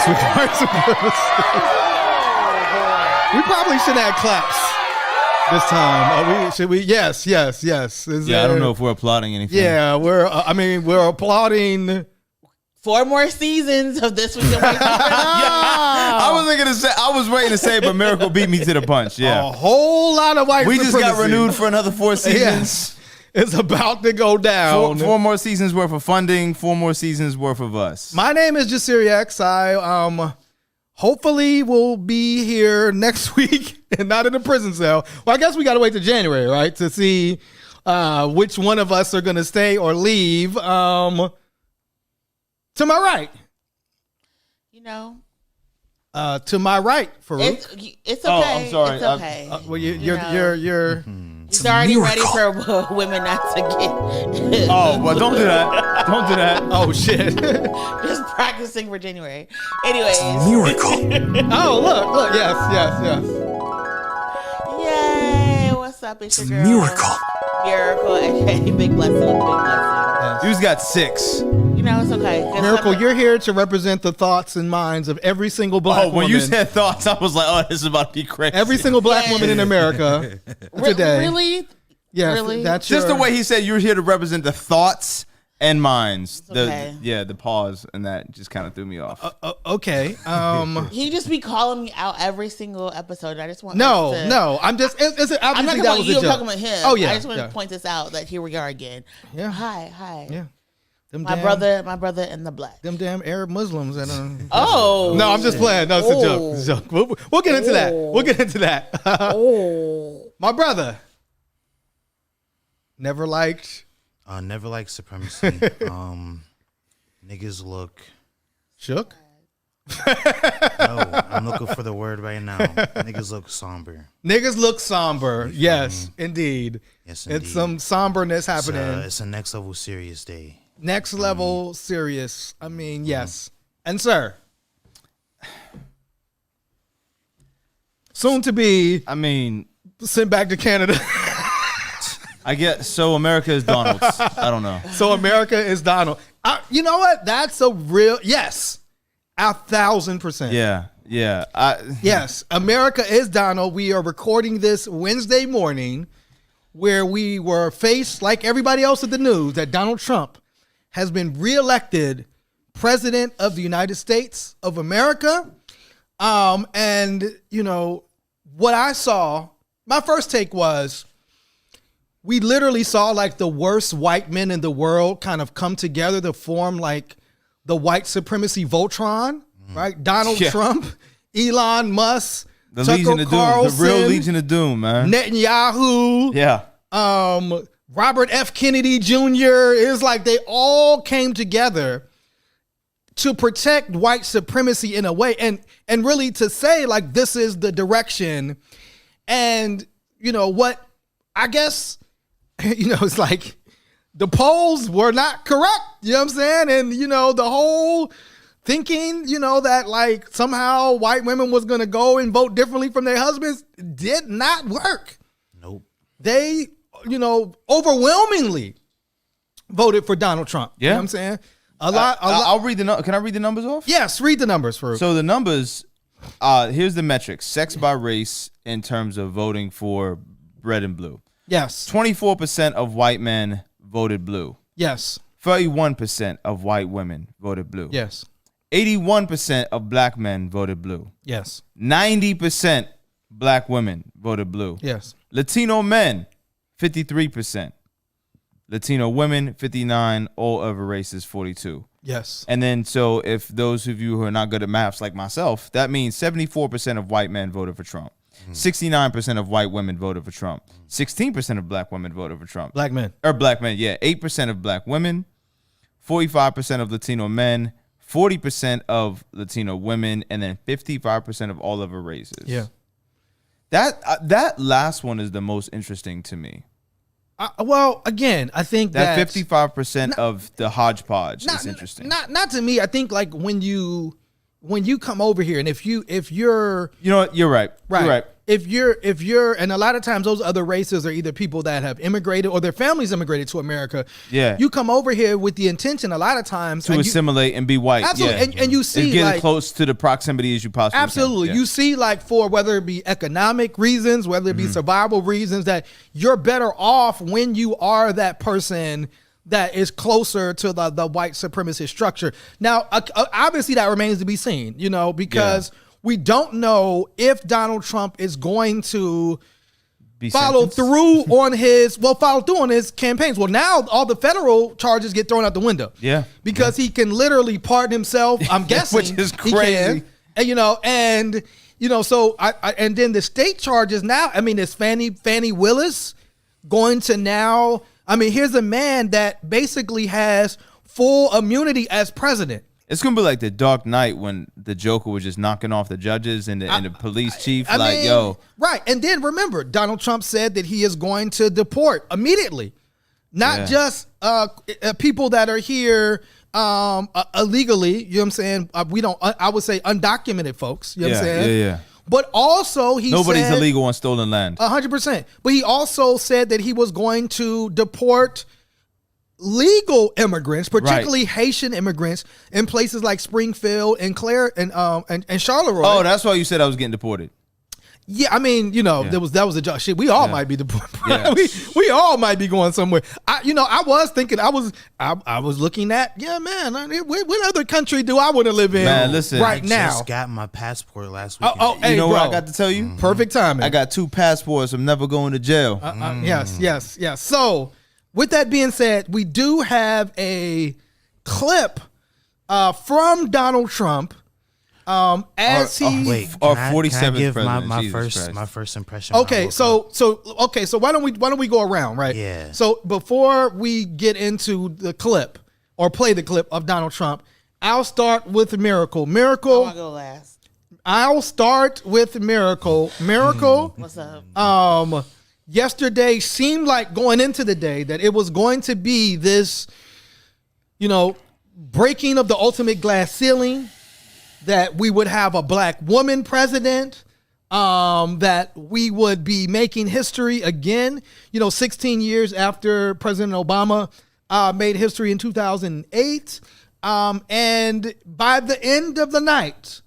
this with white supremacy. We probably should add claps this time. Should we? Yes. I don't know if we're applauding anything. Yeah, we're applauding 4 more seasons of This Week in White Supremacy. I was waiting to say, but Miracle beat me to the punch. Yeah, a whole lot of white we supremacy. just got renewed for another 4 seasons. Yes. It's about to go down. 4 more seasons worth of funding, 4 more seasons worth of us. My name is Jasiri X. I hopefully will be here next week and not in a prison cell. Well, I guess we got to wait to January, right, to see which one of us are going to stay or leave. To my right. To my right, Farouk. It's okay. Oh, I'm sorry. It's okay. Well, you're He's already ready for women not to get. Oh, well, don't do that. Don't do that. Oh, shit. Just practicing for January. Anyways. Miracle. Oh, look. Yes. Yay. What's up? It's your girl. Miracle. Okay. Big blessing. Yes. Dude's got 6. It's okay. Miracle, you're here to represent the thoughts and minds of every single black woman. When you said thoughts, I was like, oh, this is about to be crazy. Every single black woman in America today. Really? Yes, really? That's just the way he said you're here to represent the thoughts and minds. Okay. The pause and that just kind of threw me off. Okay. He just be calling me out every single episode. I just want No. I'm just. It's I'm not talking about you. I'm talking about him. Oh yeah. I just want to point this out that here we are again. Yeah. Hi. Yeah. My brother in the black. Them damn Arab Muslims. Oh. No, I'm just playing. No, it's a joke. We'll get into that. My brother. Never liked supremacy. Niggas look shook. No, I'm looking for the word right now. Niggas look somber. Yes, indeed. It's some somberness happening. It's a next level serious day. Next level serious. I mean, yes. And sir, soon to be. I mean, sent back to Canada. I get so America is Donald's. I don't know. So America is Donald. You know what? That's a real yes. 1,000%. Yeah. Yes, America is Donald. We are recording this Wednesday morning, where we were faced, like everybody else at the news, that Donald Trump has been reelected president of the United States of America. And what I saw, my first take was, we literally saw like the worst white men in the world kind of come together to form like the white supremacy Voltron, right? Donald Trump, Elon Musk, the Tucker Legion of Doom, the real Legion of Doom, man. Netanyahu. Yeah. Robert F. Kennedy Jr. Is like they all came together to protect white supremacy in a way, and really to say like this is the direction. And what I guess it's like the polls were not correct. You know what I'm saying? And the whole thinking that like somehow white women was gonna go and vote differently from their husbands did not work. Nope. They overwhelmingly voted for Donald Trump. Yeah. You know what I'm saying? A lot. I'll read can I read the numbers off? Yes, read the numbers for. So the numbers, here's the metrics: sex by race in terms of voting for red and blue. Yes. 24% of white men voted blue. Yes. 31% of white women voted blue. Yes. 81% of black men voted blue. Yes. 90% black women voted blue. Yes. Latino men, 53%. Latino women, 59%. All other races, 42%. Yes. And then, so if those of you who are not good at maths like myself, that means 74% of white men voted for Trump. 69% of white women voted for Trump. 16% of black women voted for Trump. Black men. Or black men, yeah. 8% of black women, 45% of Latino men, 40% of Latino women, and then 55% of all other races. Yeah. That last one is the most interesting to me. Well, again, I think that 55% of the hodgepodge is interesting. Not to me. I think like when you when you come over here, and if you're, you know what, you're right. You're right. If you're, and a lot of times those other races are either people that have immigrated or their families immigrated to America. Yeah. You come over here with the intention a lot of times to assimilate and be white. Absolutely. Yeah. And you see, it's getting like, close to the proximity as you possibly absolutely. can. Yeah. You see, like, for whether it be economic reasons, whether it be survival reasons, that you're better off when you are that person that is closer to the white supremacist structure. Now, obviously that remains to be seen, because we don't know if Donald Trump is going to follow through on his campaigns. Well, now all the federal charges get thrown out the window. Yeah. Because he can literally pardon himself, I'm guessing. Which is crazy. He can, so and then the state charges now, is Fannie Willis going to now, here's a man that basically has full immunity as president. It's gonna be like the Dark Knight when the Joker was just knocking off the judges and the police chief. Right. And then remember, Donald Trump said that he is going to deport immediately, not just people that are here illegally. You know what I'm saying? I would say undocumented folks. You know what I'm saying? Yeah. But also nobody's illegal on stolen land. 100%. But he also said that he was going to deport legal immigrants, particularly Haitian immigrants, in places like Springfield and and Charleroi. Oh, that's why you said I was getting deported. Yeah, that was a job. Shit, we all might be deported. Yeah. we all might be going somewhere. I was thinking, I was looking at, what other country do I want to live in? Man, listen, now? I just got my passport last week. Hey, what I got to tell you? Perfect timing. I got 2 passports. I'm never going to jail. Yes. So, with that being said, we do have a clip from Donald Trump as he... Wait, or can 47th I give president. my first impression? Okay, so why don't we go around, right? Yeah. So before we get into the clip or play the clip of Donald Trump, I'll start with Miracle. I want to go last. I'll start with Miracle. What's up? Yesterday seemed like going into the day that it was going to be this, breaking of the ultimate glass ceiling, that we would have a black woman president, that we would be making history again, 16 years after President Obama made history in 2008. And by the end of the night,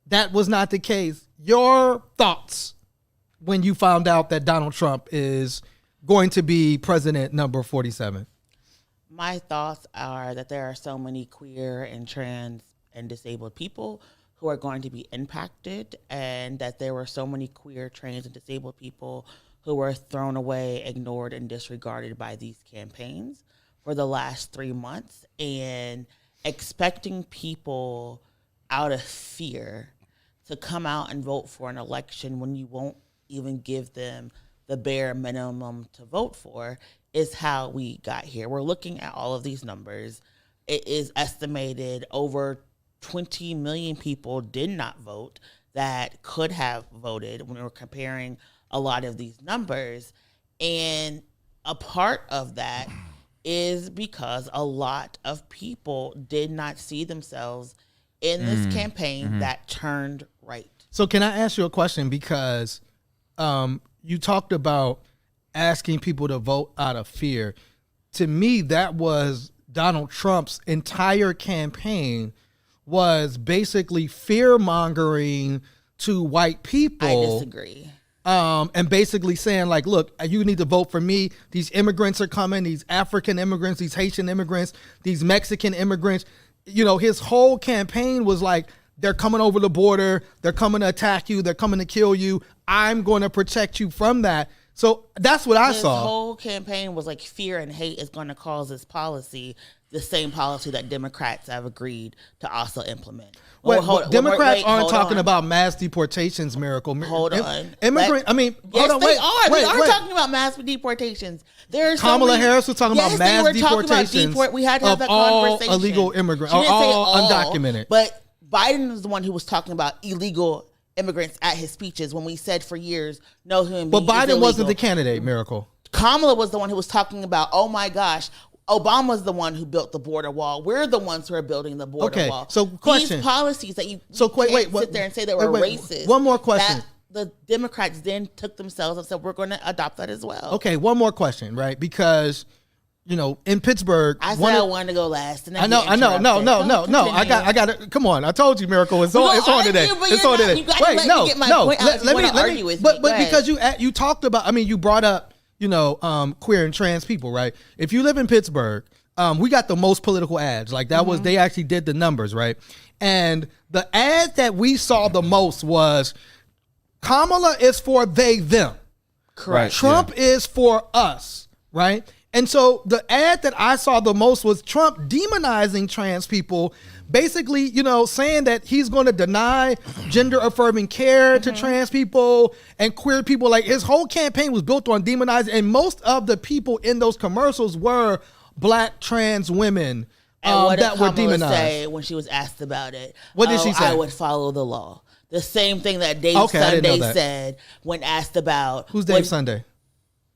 that was not the case. Your thoughts when you found out that Donald Trump is going to be president number 47? My thoughts are that there are so many queer and trans and disabled people who are going to be impacted, and that there were so many queer, trans, and disabled people who were thrown away, ignored, and disregarded by these campaigns for the last 3 months, and expecting people out of fear to come out and vote for an election when you won't even give them the bare minimum to vote for is how we got here. We're looking at all of these numbers. It is estimated over 20 million people did not vote that could have voted when we were comparing a lot of these numbers. And a part of that is because a lot of people did not see themselves in this campaign that turned right. So can I ask you a question? Because you talked about asking people to vote out of fear. To me, that was Donald Trump's entire campaign, was basically fear-mongering to white people. I disagree. And basically saying, like, look, you need to vote for me. These immigrants are coming, these African immigrants, these Haitian immigrants, these Mexican immigrants. His whole campaign was like, they're coming over the border, they're coming to attack you, they're coming to kill you. I'm going to protect you from that. So that's what I saw. His whole campaign was like, fear and hate is going to cause this policy, the same policy that Democrats have agreed to also implement. Democrats aren't talking about mass deportations, Miracle. Hold on. Yes, they are talking about mass deportations. Kamala Harris was talking about mass deportations. We had to have that all conversation. Illegal immigrants, or all undocumented. But Biden is the one who was talking about illegal immigrants at his speeches when we said for years, no human being. But Biden wasn't the candidate, Miracle. Kamala was the one who was talking about, oh my gosh, Obama's the one who built the border wall. We're the ones who are building the border wall. So question. These policies that you wait, sit there and say they were racist. One more question. The Democrats then took themselves and said, we're going to adopt that as well. Okay, one more question, right? Because, in Pittsburgh, I said I wanted to go last. And I know. No. I got it. Come on. I told you, Miracle. It's on today. It's on today. Wait, no. Let me. But because you talked about, you brought up, queer and trans people, right? If you live in Pittsburgh, we got the most political ads. Like that was, they actually did the numbers, right? And the ad that we saw the most was Kamala is for they, them. Correct. Trump is for us, right? And so the ad that I saw the most was Trump demonizing trans people, basically, saying that he's going to deny gender affirming care to trans people and queer people. Like his whole campaign was built on demonizing, and most of the people in those commercials were Black trans women that were demonized. Say when she was asked about it? What did she say? I would follow the law. The same thing that Dave Sunday said when asked about... Who's Dave Sunday?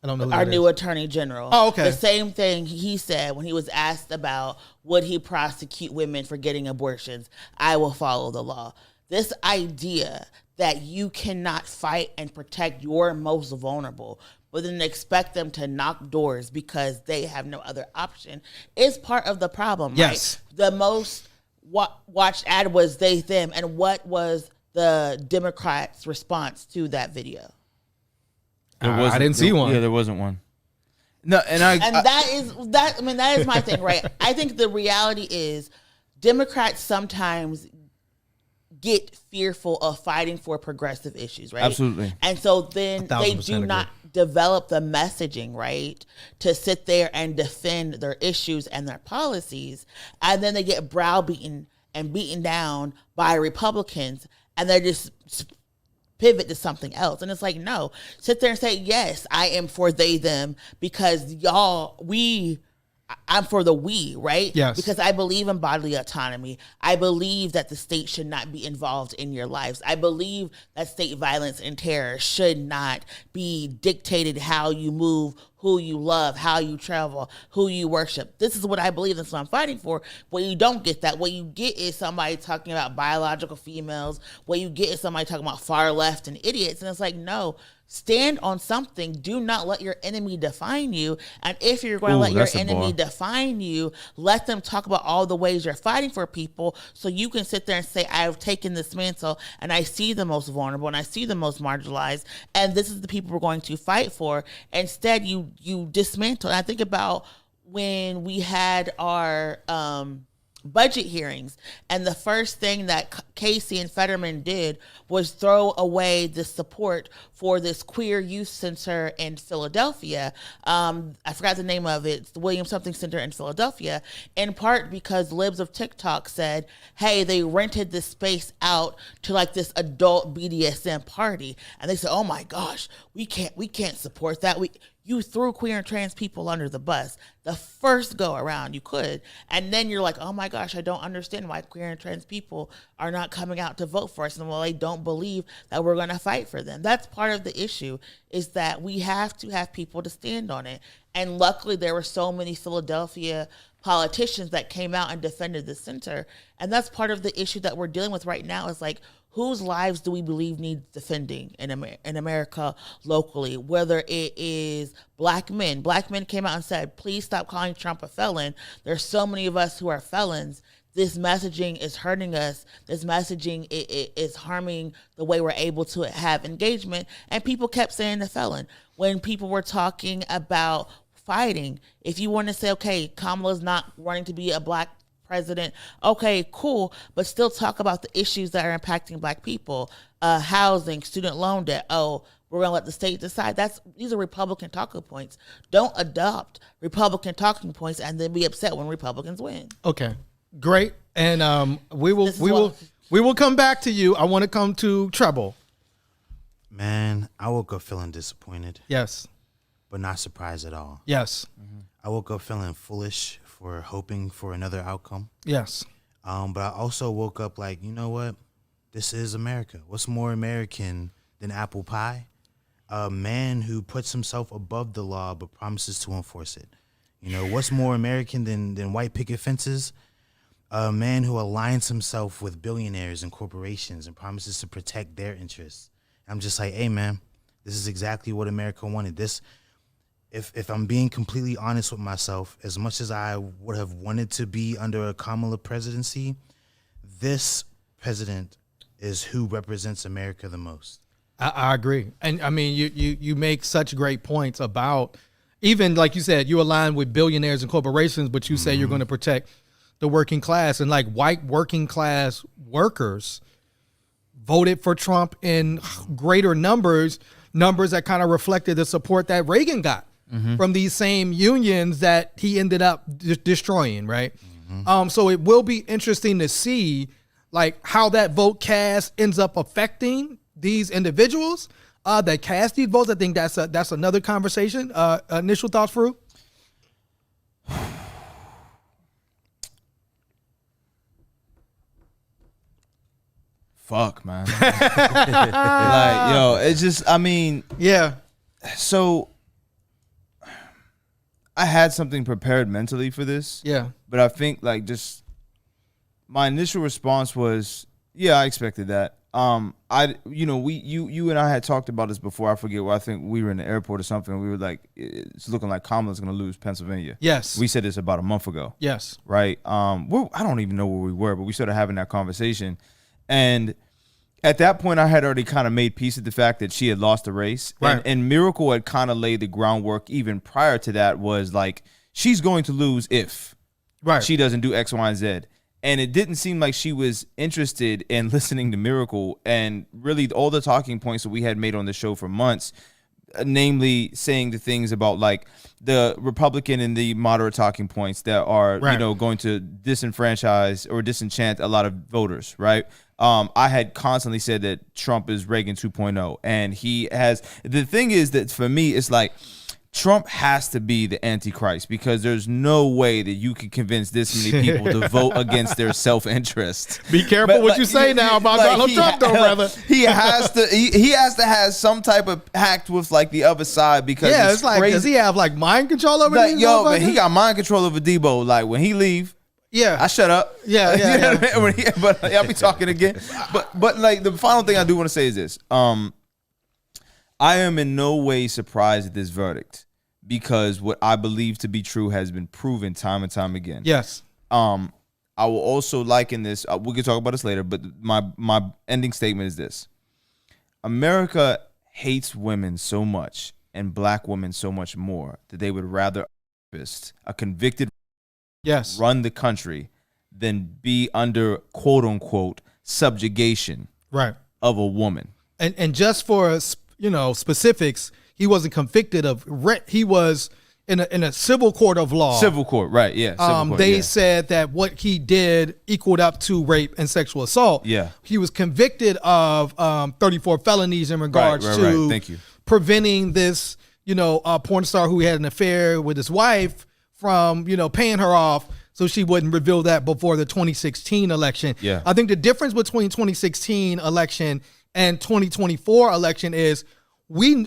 I don't know who our new attorney general. Oh, okay. The same thing he said when he was asked about would he prosecute women for getting abortions. I will follow the law. This idea that you cannot fight and protect your most vulnerable, but then expect them to knock doors because they have no other option is part of the problem, yes. Right? The most watched ad was they, them, and what was the Democrats' response to that video? I didn't see one. Yeah, there wasn't one. No, that is my thing, right? I think the reality is Democrats sometimes get fearful of fighting for progressive issues, right? Absolutely. And so then they do not develop the messaging, right, to sit there and defend their issues and their policies, and then they get browbeaten and beaten down by Republicans, and they just pivot to something else. And it's like, no, sit there and say, yes, I am for they, them, because I'm for the we, right? Yes. Because I believe in bodily autonomy. I believe that the state should not be involved in your lives. I believe that state violence and terror should not be dictated how you move, who you love, how you travel, who you worship. This is what I believe. That's what I'm fighting for. What you don't get that. What you get is somebody talking about biological females. What you get is somebody talking about far left and idiots. And it's like, no, stand on something. Do not let your enemy define you. And if you're going to let your enemy define you, let them talk about all the ways you're fighting for people so you can sit there and say, I've taken this mantle and I see the most vulnerable and I see the most marginalized, and this is the people we're going to fight for. Instead, you dismantle. And I think about when we had our budget hearings, and the first thing that Casey and Fetterman did was throw away the support for this queer youth center in Philadelphia. I forgot the name of it. It's the William Something Center in Philadelphia, in part because libs of TikTok said, hey, they rented this space out to like this adult BDSM party. And they said, oh my gosh, we can't support that. You threw queer and trans people under the bus the first go around you could. And then you're like, oh my gosh, I don't understand why queer and trans people are not coming out to vote for us. And well, they don't believe that we're going to fight for them. That's part of the issue, is that we have to have people to stand on it. And luckily there were so many Philadelphia politicians that came out and defended the center. And that's part of the issue that we're dealing with right now, is like, whose lives do we believe needs defending in America locally? Whether it is black men. Black men came out and said, please stop calling Trump a felon. There's so many of us who are felons. This messaging is hurting us. This messaging is harming the way we're able to have engagement. And people kept saying the felon. When people were talking about fighting, if you want to say, okay, Kamala's not running to be a black president, okay, cool, but still talk about the issues that are impacting black people, housing, student loan debt. Oh, we're gonna let the state decide. These are Republican talking points. Don't adopt Republican talking points and then be upset when Republicans win. Okay, great, and we will come back to you. I want to come to Treble. Man, I woke up feeling disappointed. Yes, but not surprised at all. Yes, I woke up feeling foolish for hoping for another outcome. Yes. But I also woke up like, you know what? This is America. What's more American than apple pie? A man who puts himself above the law but promises to enforce it. You know, what's more American than white picket fences? A man who aligns himself with billionaires and corporations and promises to protect their interests. I'm just like, hey, man, this is exactly what America wanted. This, if I'm being completely honest with myself, as much as I would have wanted to be under a Kamala presidency, this president is who represents America the most. I agree. And I mean, you make such great points about, even like you said, you align with billionaires and corporations, but you say you're going to protect the working class, and like white working class workers voted for Trump in greater numbers that kind of reflected the support that Reagan got from these same unions that he ended up destroying, right? So it will be interesting to see like how that vote cast ends up affecting these individuals that cast these votes. I think that's another conversation. Initial thoughts, Fru? Fuck, man. Like, yo, it's just, I mean, yeah. So I had something prepared mentally for this. Yeah. But I think like just my initial response was, yeah, I expected that. You and I had talked about this before. I forget where. I think we were in the airport or something. We were like, it's looking like Kamala's going to lose Pennsylvania. Yes. We said this about a month ago. Yes. Right. I don't even know where we were, but we started having that conversation. And at that point, I had already kind of made peace with the fact that she had lost the race. Right. And Miracle had kind of laid the groundwork even prior to that, was like, she's going to lose if she doesn't do X, Y, and Z. And it didn't seem like she was interested in listening to Miracle. And really all the talking points that we had made on the show for months, namely saying the things about like the Republican and the moderate talking points that are, going to disenfranchise or disenchant a lot of voters, right? I had constantly said that Trump is Reagan 2.0. And he has, the thing is that for me, it's like, Trump has to be the Antichrist, because there's no way that you can convince this many people to vote against their self-interest. Be careful what you say now about Donald Trump, though, brother. He has to have some type of pact with like the other side, because it's like crazy. Does he have like mind control over these man, he got mind control over Debo. Like when he leave, I shut up. Yeah. But I'll be talking again. But like the final thing I do want to say is this: I am in no way surprised at this verdict, because what I believe to be true has been proven time and time again. Yes. I will also liken this. We can talk about this later, but my ending statement is this: America hates women so much and black women so much more that they would rather a convicted run the country than be under quote unquote subjugation of a woman. And just for specifics, he wasn't convicted of rape. He was in a civil court of law. Civil court, right? Yeah. They said that what he did equaled up to rape and sexual assault. Yeah. He was convicted of 34 felonies in regards to Thank you. preventing this, porn star who had an affair with his wife from, paying her off so she wouldn't reveal that before the 2016 election. Yeah. I think the difference between 2016 election and 2024 election is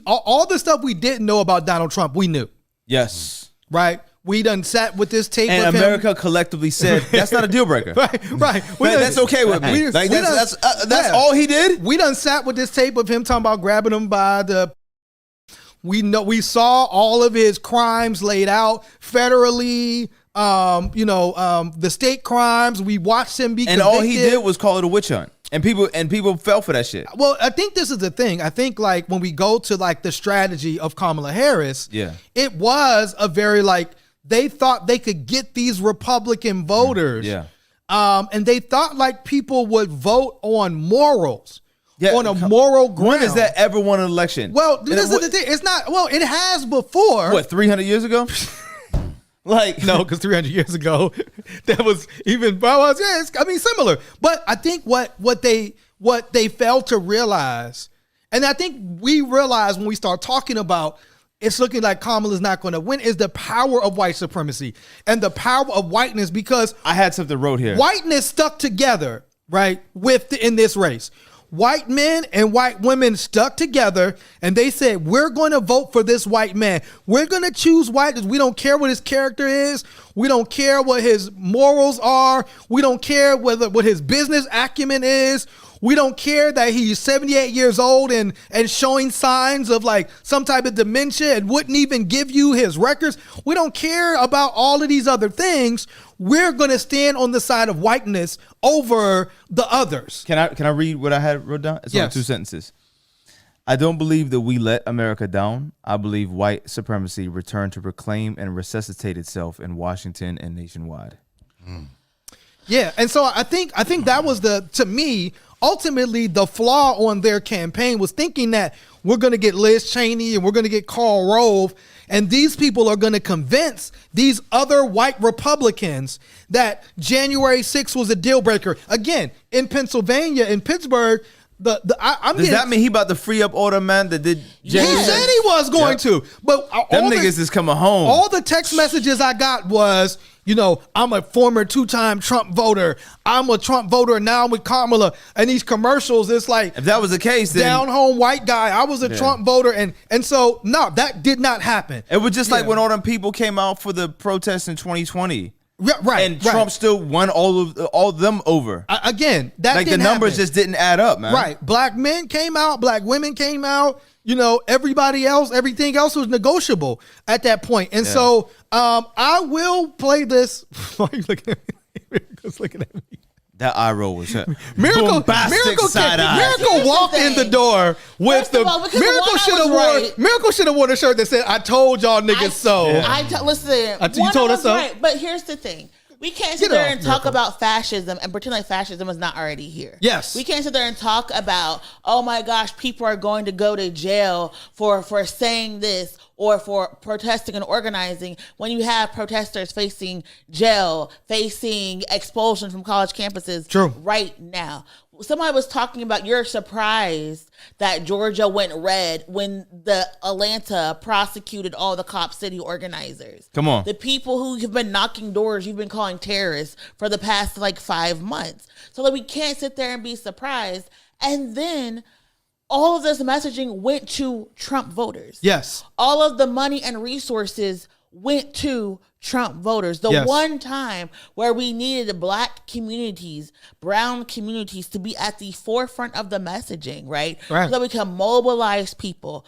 all the stuff we didn't know about Donald Trump, we knew. Yes. Right? We done sat with this tape and with America him. collectively said, that's not a deal breaker. Right. That's okay with me. That's all he did? We done sat with this tape of him talking about grabbing him by the... We saw all of his crimes laid out federally, the state crimes. We watched him be convicted. And all he did was call it a witch hunt. And people fell for that shit. Well, I think this is the thing. I think like when we go to like the strategy of Kamala Harris, it was a very like, they thought they could get these Republican voters. And they thought like people would vote on morals. On a moral ground. When has that ever won an election? Well, this is the thing. It's not, well, it has before. What, 300 years ago? No, because 300 years ago, that was even, similar. But I think what they failed to realize, and I think we realize when we start talking about it's looking like Kamala's not going to win, is the power of white supremacy and the power of whiteness, because I had something wrote here. Whiteness stuck together, right, in this race. white men and white women stuck together and they said, we're going to vote for this white man. We're going to choose white because we don't care what his character is. We don't care what his morals are. We don't care what his business acumen is. We don't care that he's 78 years old and showing signs of like some type of dementia and wouldn't even give you his records. We don't care about all of these other things. We're going to stand on the side of whiteness over the others. Can I read what I had wrote down? It's only 2 sentences. I don't believe that we let America down. I believe white supremacy returned to reclaim and resuscitate itself in Washington and nationwide. Yeah, and so I think that was to me, ultimately the flaw on their campaign was thinking that we're going to get Liz Cheney and we're going to get Karl Rove, and these people are going to convince these other white Republicans that January 6th was a deal breaker. Again, in Pennsylvania, in Pittsburgh, does that mean he about to free up all the men that did January? He said he was going to, but them niggas is coming home. All the text messages I got was, I'm a former 2-time Trump voter. I'm a Trump voter and now I'm with Kamala. And these commercials, it's like, if that was the case, then down home white guy. I was a Trump voter, and so no, that did not happen. It was just like when all them people came out for the protests in 2020. Right, and Trump still won all of them over. Again, that like didn't the numbers happen. just didn't add up, man. Right, black men came out, black women came out. Everybody else, everything else was negotiable at that point. And so I will play this. Why are you looking at me? Miracle's looking at me. That eye roll was Miracle walked in the door with Miracle should have worn a shirt that said, "I told y'all niggas so." Listen, you told us so. Right, but here's the thing. We can't sit there and talk about fascism and pretend like fascism is not already here. Yes. We can't sit there and talk about, oh my gosh, people are going to go to jail for saying this or for protesting and organizing when you have protesters facing jail, facing expulsion from college campuses right now. Somebody was talking about you're surprised that Georgia went red when the Atlanta prosecuted all the Cop City organizers. Come on. The people who have been knocking doors you've been calling terrorists for the past 5 months. So that we can't sit there and be surprised. And then all of this messaging went to Trump voters. Yes. All of the money and resources went to Trump voters. The one time where we needed black communities, brown communities to be at the forefront of the messaging, right? So that we can mobilize people.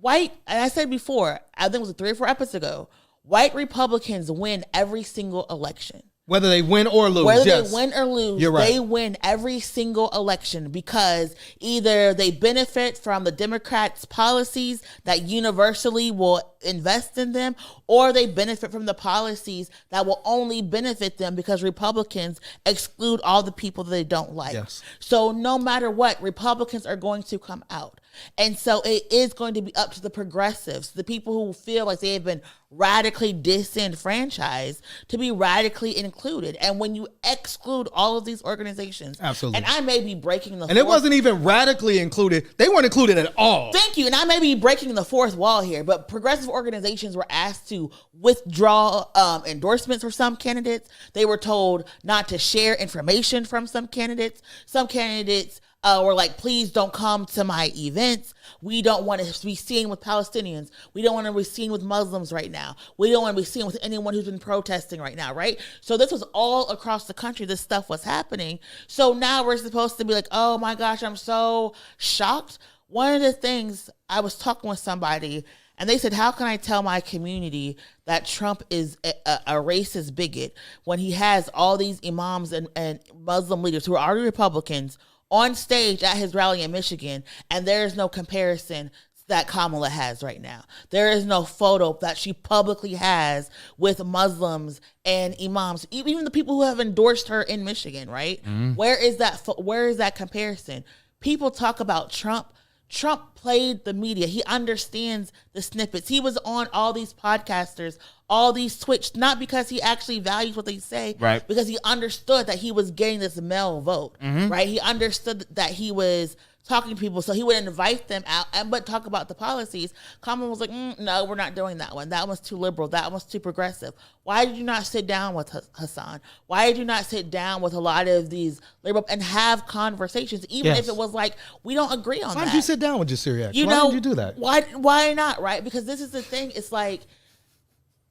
White, and I said before, I think it was 3 or 4 episodes ago, white Republicans win every single election. Whether they win or lose. They win or lose, they win every single election because either they benefit from the Democrats' policies that universally will invest in them, or they benefit from the policies that will only benefit them because Republicans exclude all the people that they don't like. Yes. So no matter what, Republicans are going to come out. And so it is going to be up to the progressives, the people who feel like they have been radically disenfranchised, to be radically included. And when you exclude all of these organizations, absolutely, and I may be breaking the and it wasn't even radically included. They weren't included at all. Thank you. And I may be breaking the fourth wall here, but progressive organizations were asked to withdraw endorsements for some candidates. They were told not to share information from some candidates. Some candidates were like, please don't come to my events. We don't want to be seen with Palestinians. We don't want to be seen with Muslims right now. We don't want to be seen with anyone who's been protesting right now, right? So this was all across the country. This stuff was happening. So now we're supposed to be like, oh my gosh, I'm so shocked. One of the things, I was talking with somebody and they said, how can I tell my community that Trump is a racist bigot when he has all these imams and Muslim leaders who are already Republicans on stage at his rally in Michigan, and there is no comparison that Kamala has right now. There is no photo that she publicly has with Muslims and imams, even the people who have endorsed her in Michigan, right? Mm-hmm. Where is that comparison? People talk about Trump. Trump played the media. He understands the snippets. He was on all these podcasters, all these Twitch, not because he actually values what they say, right? Because he understood that he was getting this male vote, right? He understood that he was talking to people, so he would invite them out, but talk about the policies. Kamala was like, no, we're not doing that one. That one's too liberal. That one's too progressive. Why did you not sit down with Hassan? Why did you not sit down with a lot of these liberal and have conversations, even if it was like, we don't agree on that? Why did you sit down with your Syriacs? Why did you do that? Why not, right? Because this is the thing. It's like,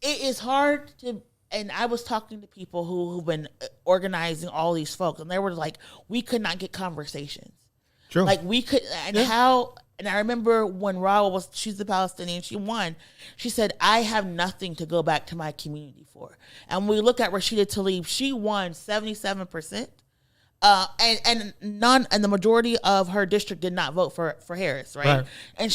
it is hard to, and I was talking to people who've been organizing all these folks, and they were like, we could not get conversations. True. Like we could, and and I remember when Rawa she's the Palestinian, she won. She said, I have nothing to go back to my community for. And when we look at Rashida Tlaib, she won 77%. And the majority of her district did not vote for Harris, right? And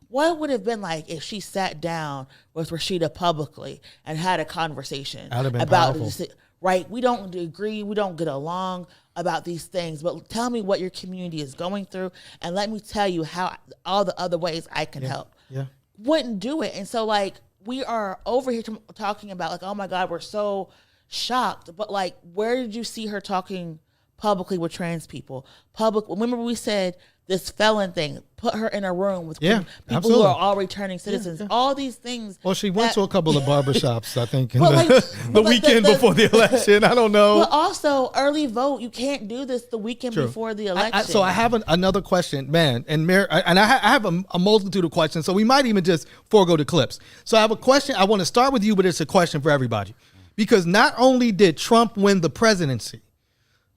what would have been like if she sat down with Rashida publicly and had a conversation about this? Right? We don't agree, we don't get along about these things, but tell me what your community is going through, and let me tell you how all the other ways I can help. Yeah, wouldn't do it, and so like we are over here talking about like, oh my God, we're so shocked, but like, where did you see her talking publicly with trans people? Remember we said this felon thing, put her in a room with people who are all returning citizens. All these things. Well, she went to a couple of barbershops, I think, in the weekend before the election. I don't know. But also, early vote, you can't do this the weekend before the election. So I have another question, man. And I have a multitude of questions, so we might even just forego the clips. So I have a question. I want to start with you, but it's a question for everybody. Because not only did Trump win the presidency,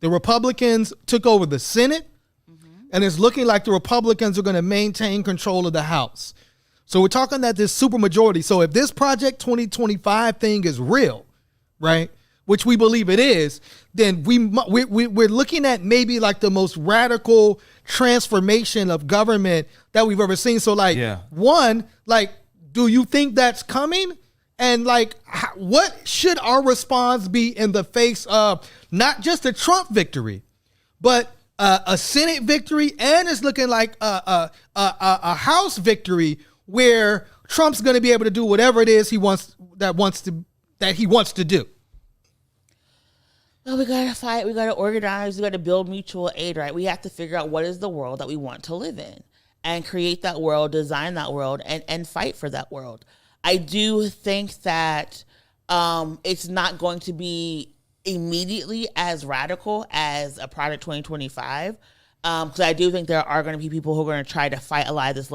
the Republicans took over the Senate, and it's looking like the Republicans are going to maintain control of the House. So we're talking that this supermajority. So if this Project 2025 thing is real, right, which we believe it is, then we're looking at maybe like the most radical transformation of government that we've ever seen. So like, one, like, do you think that's coming? And like, what should our response be in the face of not just a Trump victory, but a Senate victory, and it's looking like a House victory where Trump's going to be able to do whatever it is he wants to do? Well, we got to fight. We got to organize. We got to build mutual aid, right? We have to figure out what is the world that we want to live in and create that world, design that world, and fight for that world. I do think that it's not going to be immediately as radical as a Project 2025, because I do think there are going to be people who are going to try to fight a lot of this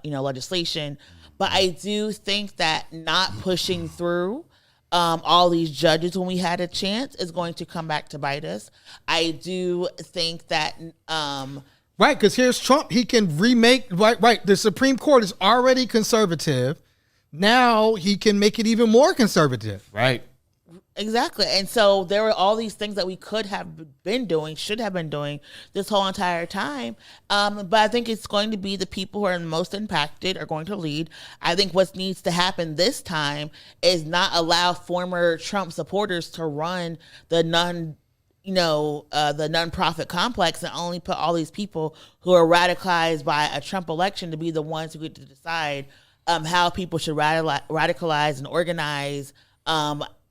legislation, but I do think that not pushing through all these judges when we had a chance is going to come back to bite us. I do think that right, because here's Trump, he can remake right the Supreme Court is already conservative, now he can make it even more conservative, right? Exactly. And so there were all these things that we could have been doing, should have been doing this whole entire time. But I think it's going to be the people who are the most impacted are going to lead. I think what needs to happen this time is not allow former Trump supporters to run the nonprofit complex and only put all these people who are radicalized by a Trump election to be the ones who get to decide how people should radicalize and organize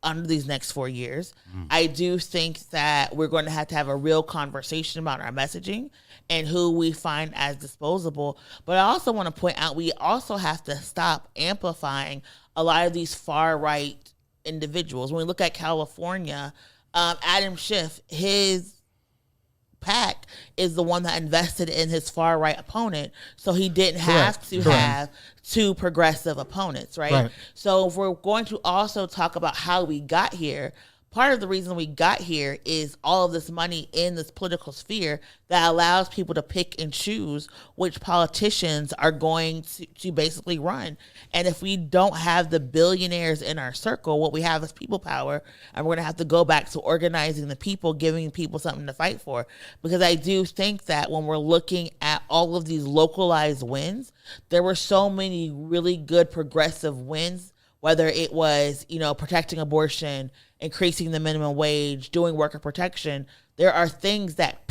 under these next 4 years. I do think that we're going to have a real conversation about our messaging and who we find as disposable. But I also want to point out, we also have to stop amplifying a lot of these far-right individuals. When we look at California, Adam Schiff, his PAC is the one that invested in his far-right opponent, so he didn't have to have two progressive opponents, right? So if we're going to also talk about how we got here, part of the reason we got here is all of this money in this political sphere that allows people to pick and choose which politicians are going to basically run. And if we don't have the billionaires in our circle, what we have is people power, and we're going to have to go back to organizing the people, giving people something to fight for. Because I do think that when we're looking at all of these localized wins, there were so many really good progressive wins, whether it was, protecting abortion, increasing the minimum wage, doing worker protection. There are things that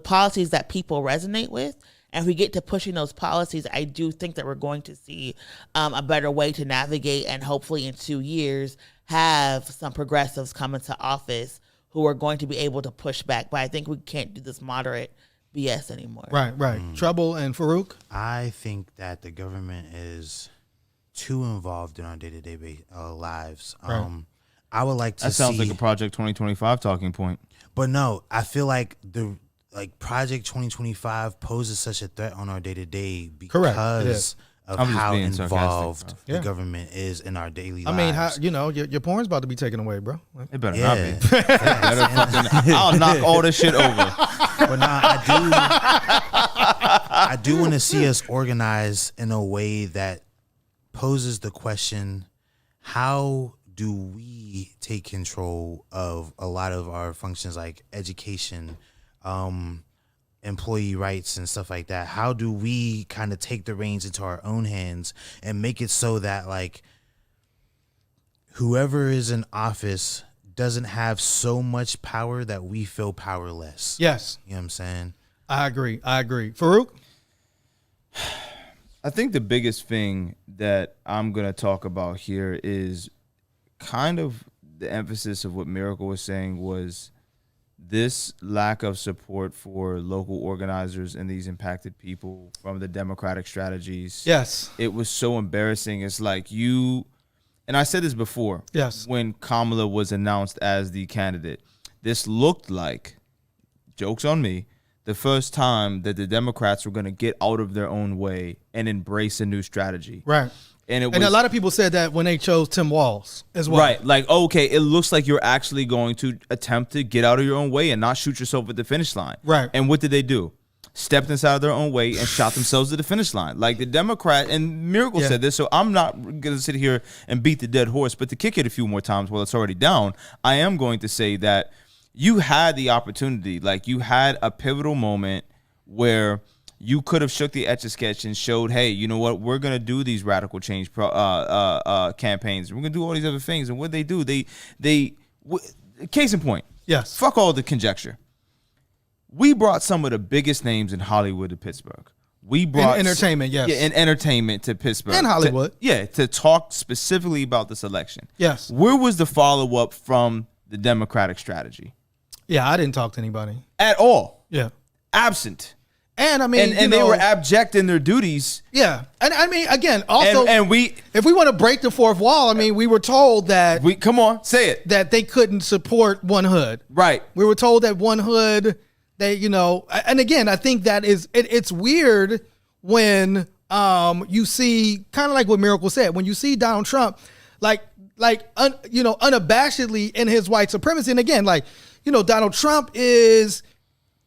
policies that people resonate with. And if we get to pushing those policies, I do think that we're going to see a better way to navigate, and hopefully in 2 years have some progressives come into office who are going to be able to push back. But I think we can't do this moderate BS anymore. Right. Trouble and Farouk? I think that the government is too involved in our day-to-day lives. Right. I would like to That sounds like a Project 2025 talking point. But no, I feel like Project 2025 poses such a threat on our day-to-day because of how involved the government is in our daily lives. I mean, your porn's about to be taken away, bro. It better not be. I'll knock all this shit over. But I do want to see us organize in a way that poses the question, how do we take control of a lot of our functions like education, employee rights and stuff like that? How do we kind of take the reins into our own hands and make it so that like whoever is in office doesn't have so much power that we feel powerless? Yes. You know what I'm saying? I agree. Farouk? I think the biggest thing that I'm going to talk about here is kind of the emphasis of what Miracle was saying was this lack of support for local organizers and these impacted people from the Democratic strategies. Yes. It was so embarrassing. It's like and I said this before. Yes. When Kamala was announced as the candidate, this looked like, joke's on me, the first time that the Democrats were going to get out of their own way and embrace a new strategy. Right. And a lot of people said that when they chose Tim Walz as well. Right. Like, okay, it looks like you're actually going to attempt to get out of your own way and not shoot yourself at the finish line. Right. And what did they do? Stepped inside of their own way and shot themselves at the finish line. Like the Democrat, and Miracle said this, so I'm not going to sit here and beat the dead horse, but to kick it a few more times while it's already down, I am going to say that you had the opportunity. Like you had a pivotal moment where you could have shook the Etch-a-Sketch and showed, hey, you know what? We're going to do these radical change campaigns. We're going to do all these other things. And what they do, case in point. Yes. Fuck all the conjecture. We brought some of the biggest names in Hollywood to Pittsburgh. We brought in entertainment, yes. Yeah, in entertainment to Pittsburgh. And Hollywood. To talk specifically about this election. Yes. Where was the follow-up from the Democratic strategy? Yeah, I didn't talk to anybody. At all. Yeah. Absent. And I mean, and they were abject in their duties. Yeah, and I mean, again, also, if we want to break the fourth wall, I mean, we were told that come on, say it, that they couldn't support One Hood. Right. We were told that One Hood, and again, I think that it's weird when you see kind of like what Miracle said, when you see Donald Trump, unabashedly in his white supremacy, and again, Donald Trump is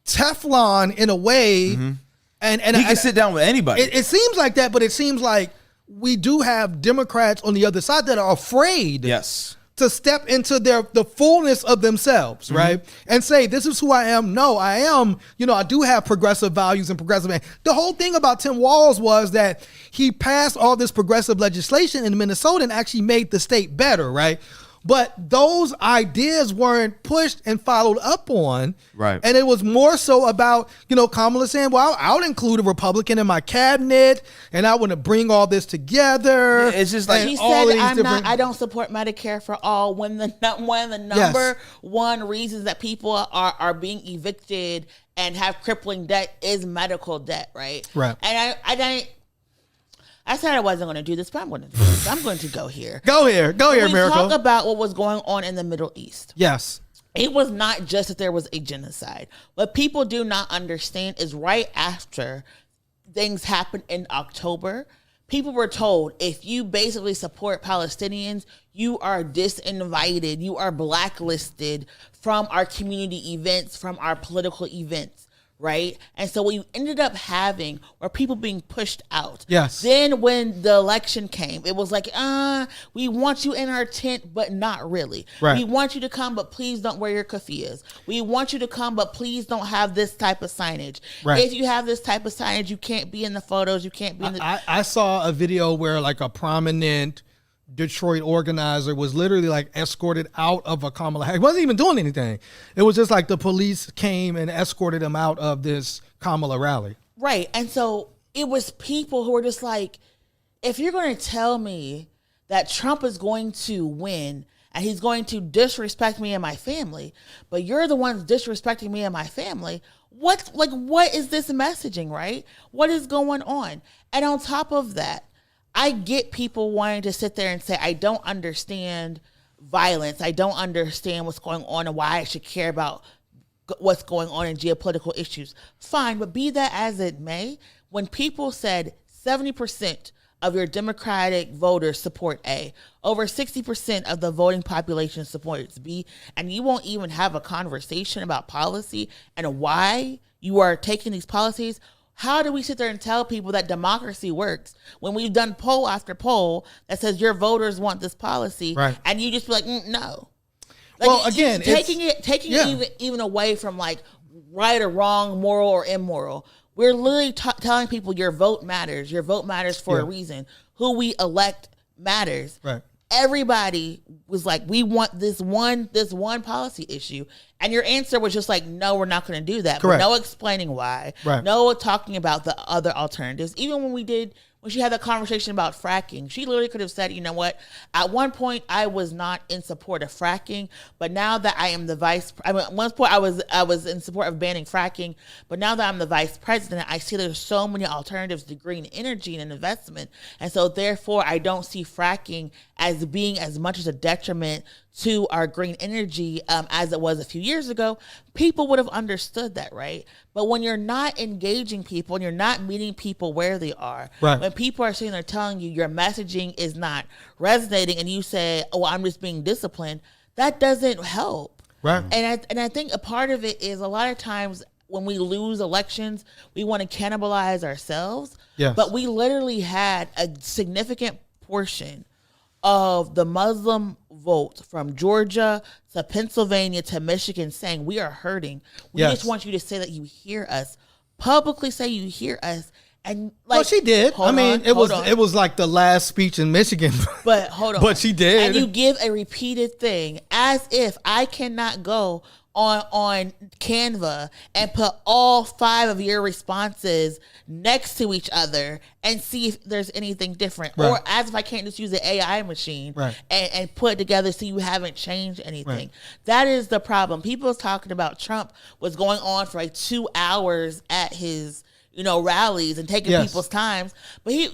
Teflon in a way, and he can sit down with anybody. It seems like that, but it seems like we do have Democrats on the other side that are afraid, to step into the fullness of themselves, right, and say, "This is who I am." No, I am. I do have progressive values and progressive. The whole thing about Tim Walz was that he passed all this progressive legislation in Minnesota and actually made the state better, right? But those ideas weren't pushed and followed up on. Right. And it was more so about, Kamala saying, well, I'll include a Republican in my cabinet and I want to bring all this together. It's just like she said, I don't support Medicare for all, when one of the number one reasons that people are being evicted and have crippling debt is medical debt, right? Right. And I said I wasn't going to do this, but I'm going to do this. I'm going to go here. Go here, Miracle. Talk about what was going on in the Middle East. Yes. It was not just that there was a genocide. What people do not understand is right after things happened in October, people were told, if you basically support Palestinians, you are disinvited. You are blacklisted from our community events, from our political events. Right. And so what you ended up having were people being pushed out. Yes. Then when the election came, it was like, we want you in our tent, but not really. Right. We want you to come, but please don't wear your keffiyehs. We want you to come, but please don't have this type of signage. Right. If you have this type of signage, you can't be in the photos. You can't be in the. I saw a video where a prominent Detroit organizer was literally escorted out of a Kamala Harris. He wasn't even doing anything. It was just the police came and escorted him out of this Kamala rally. Right. And so it was people who were just like, if you're going to tell me that Trump is going to win and he's going to disrespect me and my family, but you're the ones disrespecting me and my family, what is this messaging, right? What is going on? And on top of that, I get people wanting to sit there and say, I don't understand violence. I don't understand what's going on and why I should care about what's going on in geopolitical issues. Fine, but be that as it may, when people said 70% of your Democratic voters support A, over 60% of the voting population supports B, and you won't even have a conversation about policy and why you are taking these policies, how do we sit there and tell people that democracy works when we've done poll after poll that says your voters want this policy, right, and you just be like, no. Like, well, again, taking it even away from like right or wrong, moral or immoral. We're literally telling people your vote matters. Your vote matters for a reason. Who we elect matters. Right. Everybody was like, we want this one policy issue. And your answer was just like, no, we're not going to do that. Correct. But no explaining why. Right. No talking about the other alternatives. Even when she had that conversation about fracking, she literally could have said, you know what, at one point I was not in support of fracking, but now that I am at one point I was in support of banning fracking, but now that I'm the vice president, I see there's so many alternatives to green energy and investment. And so therefore I don't see fracking as being as much as a detriment to our green energy as it was a few years ago. People would have understood that, right? But when you're not engaging people and you're not meeting people where they are, right, when people are sitting there telling you your messaging is not resonating and you say, oh, I'm just being disciplined, that doesn't help. Right. And I think a part of it is a lot of times when we lose elections, we want to cannibalize ourselves. Yes. But we literally had a significant portion of the Muslim vote from Georgia to Pennsylvania to Michigan saying we are hurting. We just want you to say that you hear us. Publicly say you hear us. And like, well, she did. It was like the last speech in Michigan. But hold on. But she did. And you give a repeated thing as if I cannot go on Canva and put all 5 of your responses next to each other and see if there's anything different. Right. Or as if I can't just use an AI machine and put it together so you haven't changed anything. Right. That is the problem. People talking about Trump was going on for like 2 hours at his rallies and taking people's times. But you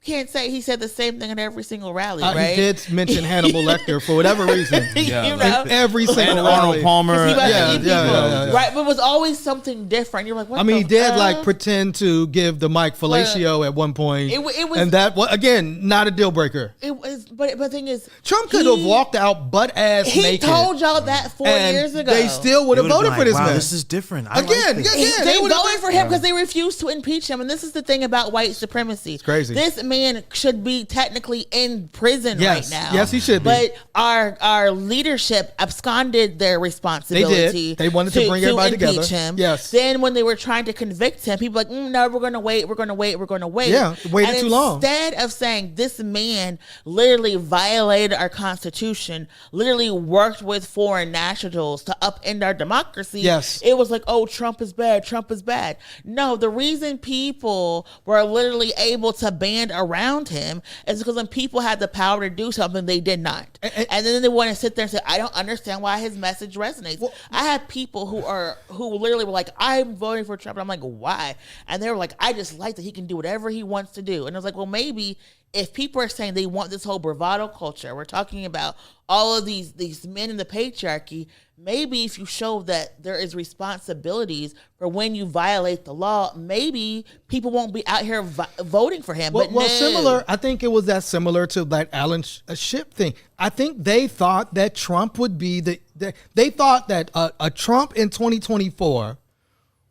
can't say he said the same thing at every single rally, right? He did mention Hannibal Lecter for whatever reason. Every single and rally. Arnold Palmer. Right? But it was always something different. You're like, what he did pretend to give the mic fellatio at one point. It was, and that, again, not a deal breaker. It was, but the thing is, Trump could have walked out butt ass naked. He told y'all that 4 years ago. They still would have voted for this man. This is different. They voted for him because they refused to impeach him. And this is the thing about white supremacy. It's crazy. This man should be technically in prison right now. Yes, he should be. But our leadership absconded their responsibility. They did. They wanted to bring everybody together. Him. Yes. Then when they were trying to convict him, people were like, no, we're going to wait. Yeah, waited too long. Instead of saying this man literally violated our Constitution, literally worked with foreign nationals to upend our democracy. Yes. It was like, oh, Trump is bad. No, the reason people were literally able to band around him is because when people had the power to do something, they did not. And then they want to sit there and say, I don't understand why his message resonates. Well, I had people who literally were like, I'm voting for Trump. And I'm like, why? And they were like, I just like that he can do whatever he wants to do. And I was like, well, maybe if people are saying they want this whole bravado culture, we're talking about all of these men in the patriarchy, maybe if you show that there is responsibilities for when you violate the law, maybe people won't be out here voting for him. Well, similar. I think it was that similar to that Alan Schiff thing. I think they thought that Trump would be they thought that a Trump in 2024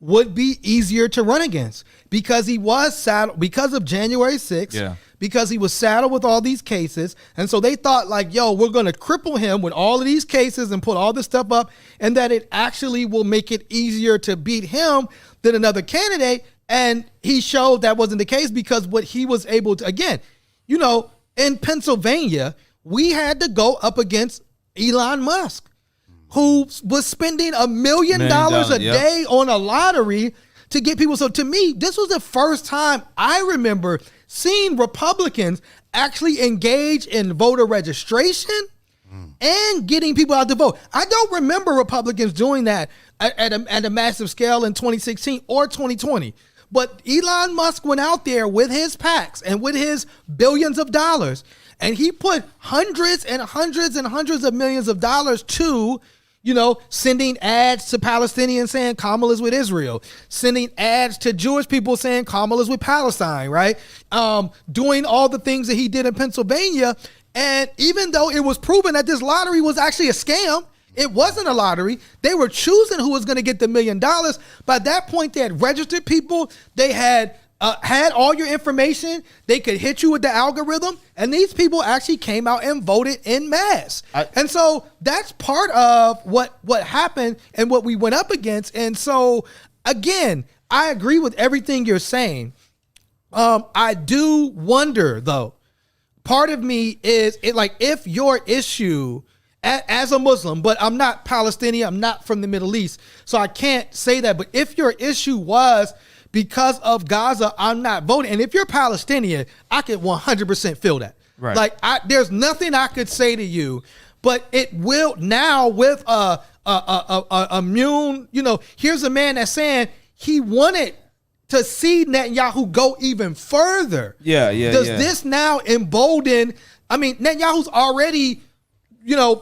would be easier to run against because he was saddled because of January 6th. Yeah. Because he was saddled with all these cases. And so they thought like, we're going to cripple him with all of these cases and put all this stuff up, and that it actually will make it easier to beat him than another candidate. And he showed that wasn't the case because what he was able to, again, in Pennsylvania, we had to go up against Elon Musk, who was spending $1 million a day on a lottery to get people. So to me, this was the first time I remember seeing Republicans actually engage in voter registration and getting people out to vote. I don't remember Republicans doing that at a massive scale in 2016 or 2020. But Elon Musk went out there with his PACs and with his billions of dollars, and he put hundreds and hundreds and hundreds of millions of dollars to, sending ads to Palestinians saying Kamala's with Israel, sending ads to Jewish people saying Kamala's with Palestine, right? Doing all the things that he did in Pennsylvania. And even though it was proven that this lottery was actually a scam, it wasn't a lottery. They were choosing who was going to get the $1 million. By that point, they had registered people. They had all your information. They could hit you with the algorithm. And these people actually came out and voted en masse. And so that's part of what happened and what we went up against. And so, again, I agree with everything you're saying. I do wonder, though. Part of me is if your issue as a Muslim, but I'm not Palestinian, I'm not from the Middle East, so I can't say that. But if your issue was because of Gaza, I'm not voting. And if you're Palestinian, I could 100% feel that. Right. There's nothing I could say to you, but it will now with a immune. Here's a man that's saying he wanted to see Netanyahu go even further. Does this now embolden? I mean, Netanyahu's already,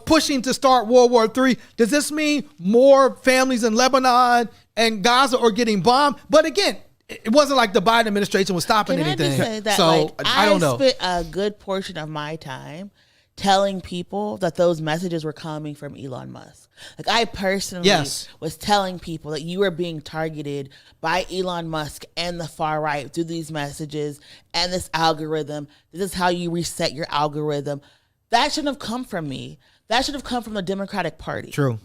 pushing to start World War III. Does this mean more families in Lebanon and Gaza are getting bombed? But again, it wasn't like the Biden administration was stopping anything. I just say that, so I don't know. I spent a good portion of my time telling people that those messages were coming from Elon Musk. I personally was telling people that you are being targeted by Elon Musk and the far right through these messages and this algorithm. This is how you reset your algorithm. That shouldn't have come from me. That should have come from the Democratic Party. True.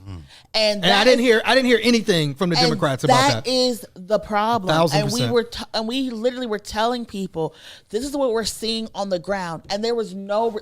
And I didn't hear anything from the Democrats about that. That is the problem. 1,000%. And we literally were telling people, this is what we're seeing on the ground. And there was no,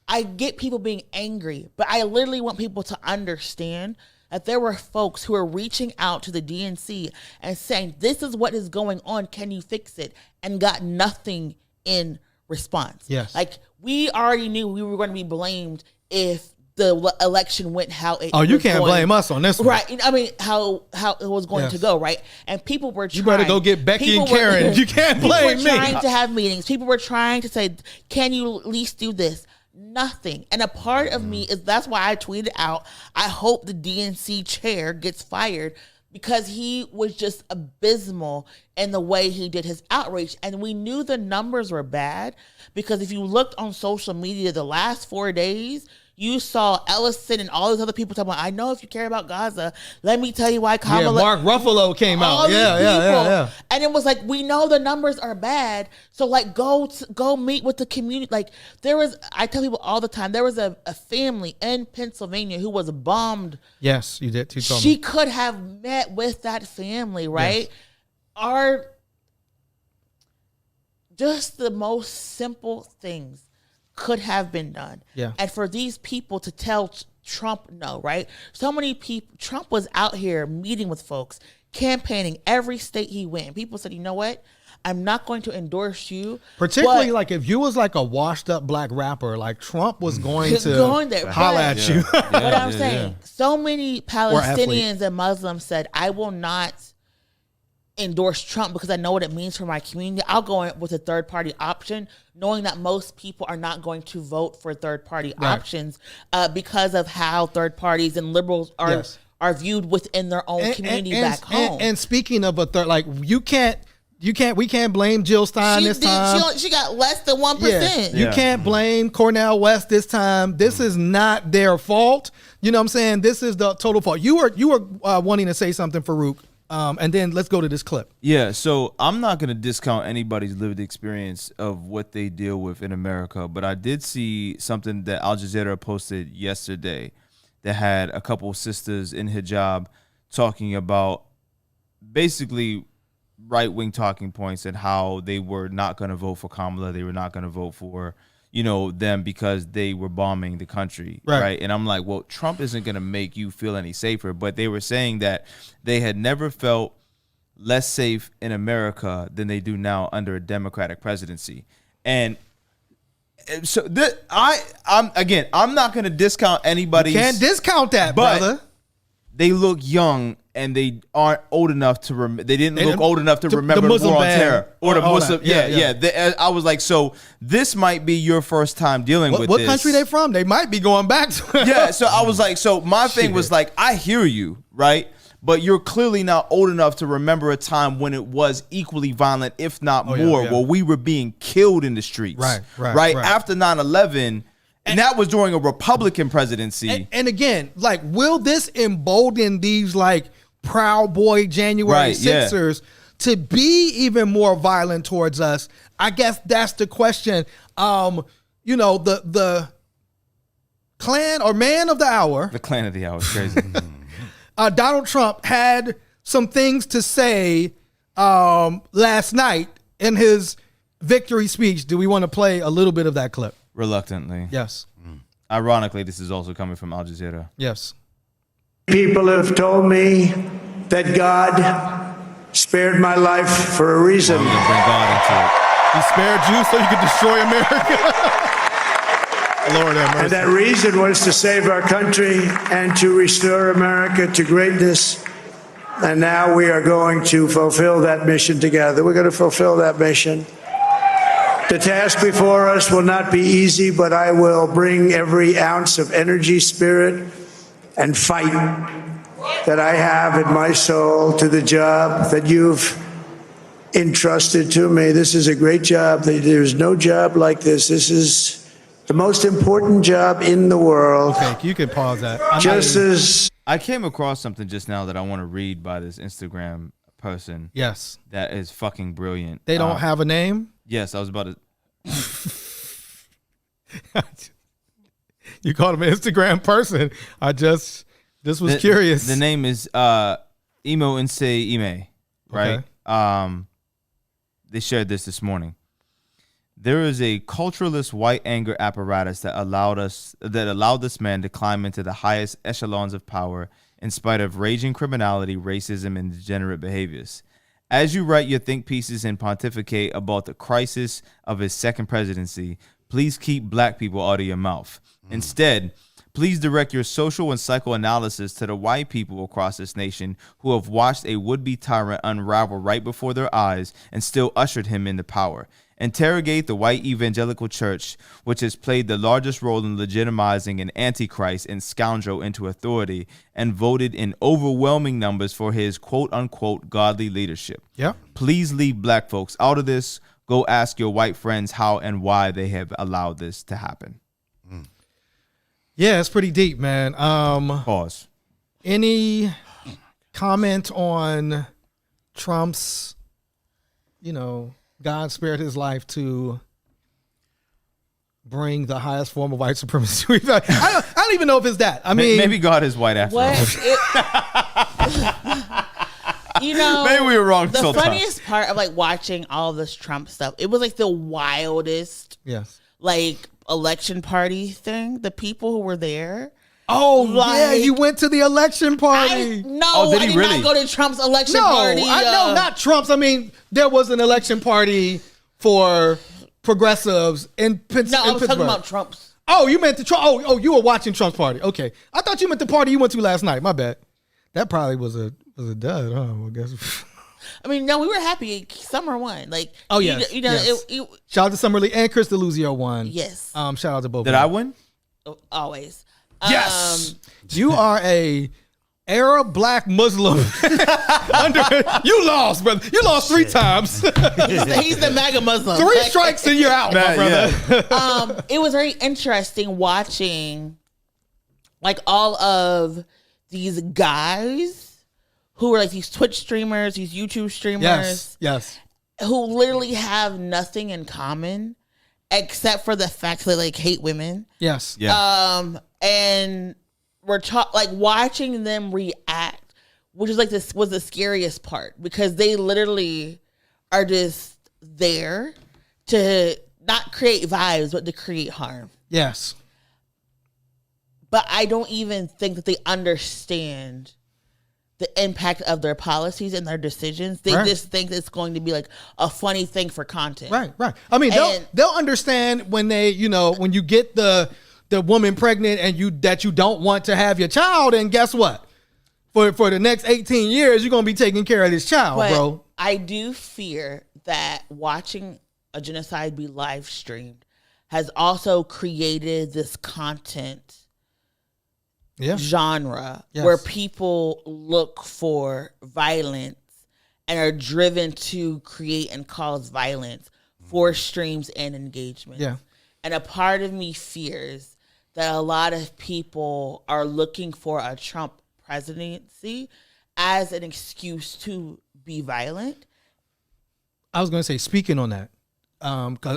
I get people being angry, but I literally want people to understand that there were folks who are reaching out to the DNC and saying, this is what is going on. Can you fix it? And got nothing in response. Yes. We already knew we were going to be blamed if the election went how it you can't blame us on this one. Right. I mean, how it was going to go, right? And people were trying. You better go get Becky and Karen. You can't blame me. People were trying to have meetings. People were trying to say, can you at least do this? Nothing. And a part of me is, that's why I tweeted out, I hope the DNC chair gets fired, because he was just abysmal in the way he did his outreach. And we knew the numbers were bad, because if you looked on social media the last 4 days, you saw Ellison and all these other people talking about, I know if you care about Gaza, let me tell you why Kamala. Mark Ruffalo came out. Yeah. And it was we know the numbers are bad. So go meet with the community. I tell people all the time, there was a family in Pennsylvania who was bombed. Yes, you did. She could have met with that family, right? Yes. Just the most simple things could have been done. Yeah. And for these people to tell Trump no, right? So many people, Trump was out here meeting with folks, campaigning every state he went. People said, you know what? I'm not going to endorse you. Particularly if you was a washed up black rapper, Trump was going to holler at you. But I'm saying, so many Palestinians and Muslims said, I will not endorse Trump because I know what it means for my community. I'll go with a third party option, knowing that most people are not going to vote for third party options because of how third parties and liberals are viewed within their own community back home. And speaking of a third, we can't blame Jill Stein this time. She got less than 1%. Yeah. You can't blame Cornel West this time. This is not their fault. You know what I'm saying? This is the total fault. You were wanting to say something, Farouk. And then let's go to this clip. Yeah, so I'm not going to discount anybody's lived experience of what they deal with in America, but I did see something that Al Jazeera posted yesterday that had a couple of sisters in hijab talking about basically right-wing talking points and how they were not going to vote for Kamala. They were not going to vote for them because they were bombing the country, right? And I'm like, well, Trump isn't going to make you feel any safer. But they were saying that they had never felt less safe in America than they do now under a Democratic presidency. And So I'm not going to discount anybody. Can't discount that, brother. They look young and they aren't old enough to remember. They didn't look old enough to remember the Muslim War on ban Terror or the Muslim. Yeah. I was like, so this might be your first time dealing with what this. country they from? They might be going back to. Yeah. So I was like, so my thing was like, I hear you, right? But you're clearly not old enough to remember a time when it was equally violent, if not more, where we were being killed in the streets. Right. After 9/11. And that was during a Republican presidency. And again, like, will this embolden these like Proud Boy January Sixers to be even more violent towards us? I guess that's the question. You know, the clan or man of the hour. The clan of the hour is crazy. Donald Trump had some things to say last night in his victory speech. Do we want to play a little bit of that clip? Reluctantly. Yes. Ironically, this is also coming from Al Jazeera. Yes. People have told me that God spared my life for a reason. Bring God into it. He spared you so you could destroy America. Lord have mercy. And that reason was to save our country and to restore America to greatness. And now we are going to fulfill that mission together. We're going to fulfill that mission. The task before us will not be easy, but I will bring every ounce of energy, spirit, and fight that I have in my soul to the job that you've entrusted to me. This is a great job. There's no job like this. This is the most important job in the world. Okay, you can pause that. I came across something just now that I want to read by this Instagram person. Yes. That is fucking brilliant. They don't have a name? Yes, I was about to. You called him an Instagram person. This was curious. The name is Imo Insei Ime, right? Okay. They shared this morning. There is a culturalist white anger apparatus that allowed this man to climb into the highest echelons of power in spite of raging criminality, racism, and degenerate behaviors. As you write your think pieces and pontificate about the crisis of his second presidency, please keep black people out of your mouth. Instead, please direct your social and psychoanalysis to the white people across this nation who have watched a would-be tyrant unravel right before their eyes and still ushered him into power. Interrogate the white evangelical church, which has played the largest role in legitimizing an antichrist and scoundrel into authority and voted in overwhelming numbers for his quote-unquote godly leadership. Yeah. Please leave black folks out of this. Go ask your white friends how and why they have allowed this to happen. Yeah, it's pretty deep, man. Pause. Any comment on Trump's, God spared his life to bring the highest form of white supremacy we've had? I don't even know if it's that. I mean, maybe God is white after all. Maybe we were wrong. The funniest part of like watching all this Trump stuff, it was like the wildest, election party thing. The people who were there. Oh, yeah, you went to the election party. I did not go to Trump's election party. No, not Trump's. I mean, there was an election party for progressives in Pittsburgh. No, I was talking about Trump's. Oh, you meant the Trump. Oh, you were watching Trump's party. Okay. I thought you meant the party you went to last night. My bad. That probably was a dud, huh? I guess. I mean, no, we were happy. Summer won. Yes. Shout out to Summer Lee and Chris DeLuzio won. Yes. Shout out to both. Did I win? Always. Yes. You are a Arab black Muslim. You lost, brother. You lost 3 times. He's the MAGA Muslim. 3 strikes and you're out, my brother. Yeah. It was very interesting watching like all of these guys who were like these Twitch streamers, these YouTube streamers. Yes. Who literally have nothing in common except for the fact that they like hate women. Yes. Yeah. And we're watching them react, which is this was the scariest part because they literally are just there to not create vibes, but to create harm. the impact of their policies and their decisions. They just think it's going to be like a funny thing for content. Right. I mean, they'll understand when they, when you get the woman pregnant and that you don't want to have your child, and guess what? For the next 18 years, you're going to be taking care of this child, bro. I do fear that watching a genocide be live streamed has also created this content genre where people look for violence and are driven to create and cause violence for streams and engagement. Yeah. And a part of me fears that a lot of people are looking for a Trump presidency as an excuse to be violent. I was going to say, speaking on that,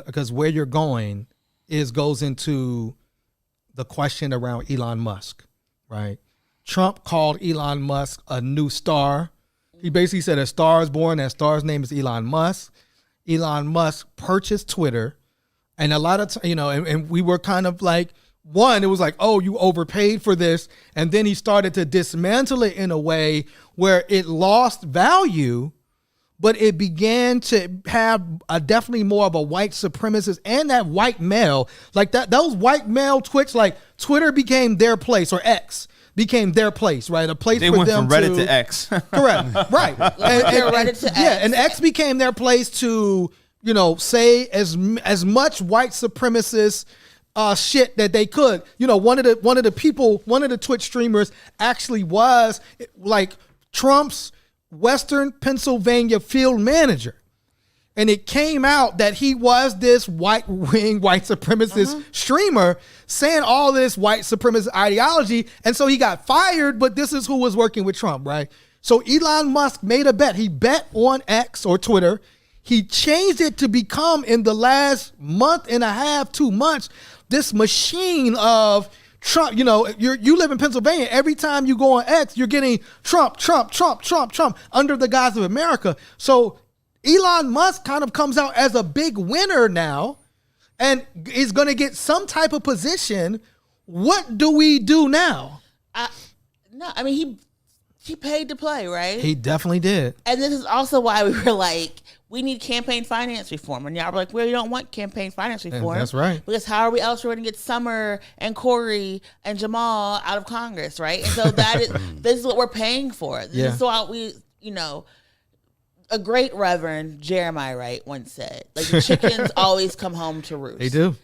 because where you're going goes into the question around Elon Musk, right? Trump called Elon Musk a new star. He basically said a star is born. That star's name is Elon Musk. Elon Musk purchased Twitter. And a lot of, and we were kind of like, one, it was like, oh, you overpaid for this. And then he started to dismantle it in a way where it lost value, but it began to have definitely more of a white supremacist and that white male, like those white male twitch, like Twitter became their place, or X became their place, right? A place they for went them from Reddit to X. Correct, right. and Reddit to X. Yeah, and X became their place to, say as much white supremacist shit that they could. One of the Twitch streamers actually was like Trump's Western Pennsylvania field manager. And it came out that he was this white supremacist streamer saying all this white supremacist ideology. And so he got fired, but this is who was working with Trump, right? So Elon Musk made a bet. He bet on X or Twitter. He changed it to become, in the last month and a half, 2 months, this machine of Trump. You live in Pennsylvania. Every time you go on X, you're getting Trump under the guise of America. So Elon Musk kind of comes out as a big winner now and is going to get some type of position. What do we do now? He paid to play, right? He definitely did. And this is also why we were like, we need campaign finance reform. And y'all were like, well, we don't want campaign finance reform. That's right. Because how are we else going to get Summer and Corey and Jamal out of Congress, right? And so this is what we're paying for. This is what we, a great Reverend Jeremiah Wright once said, like, the chickens always come home to roost. They do.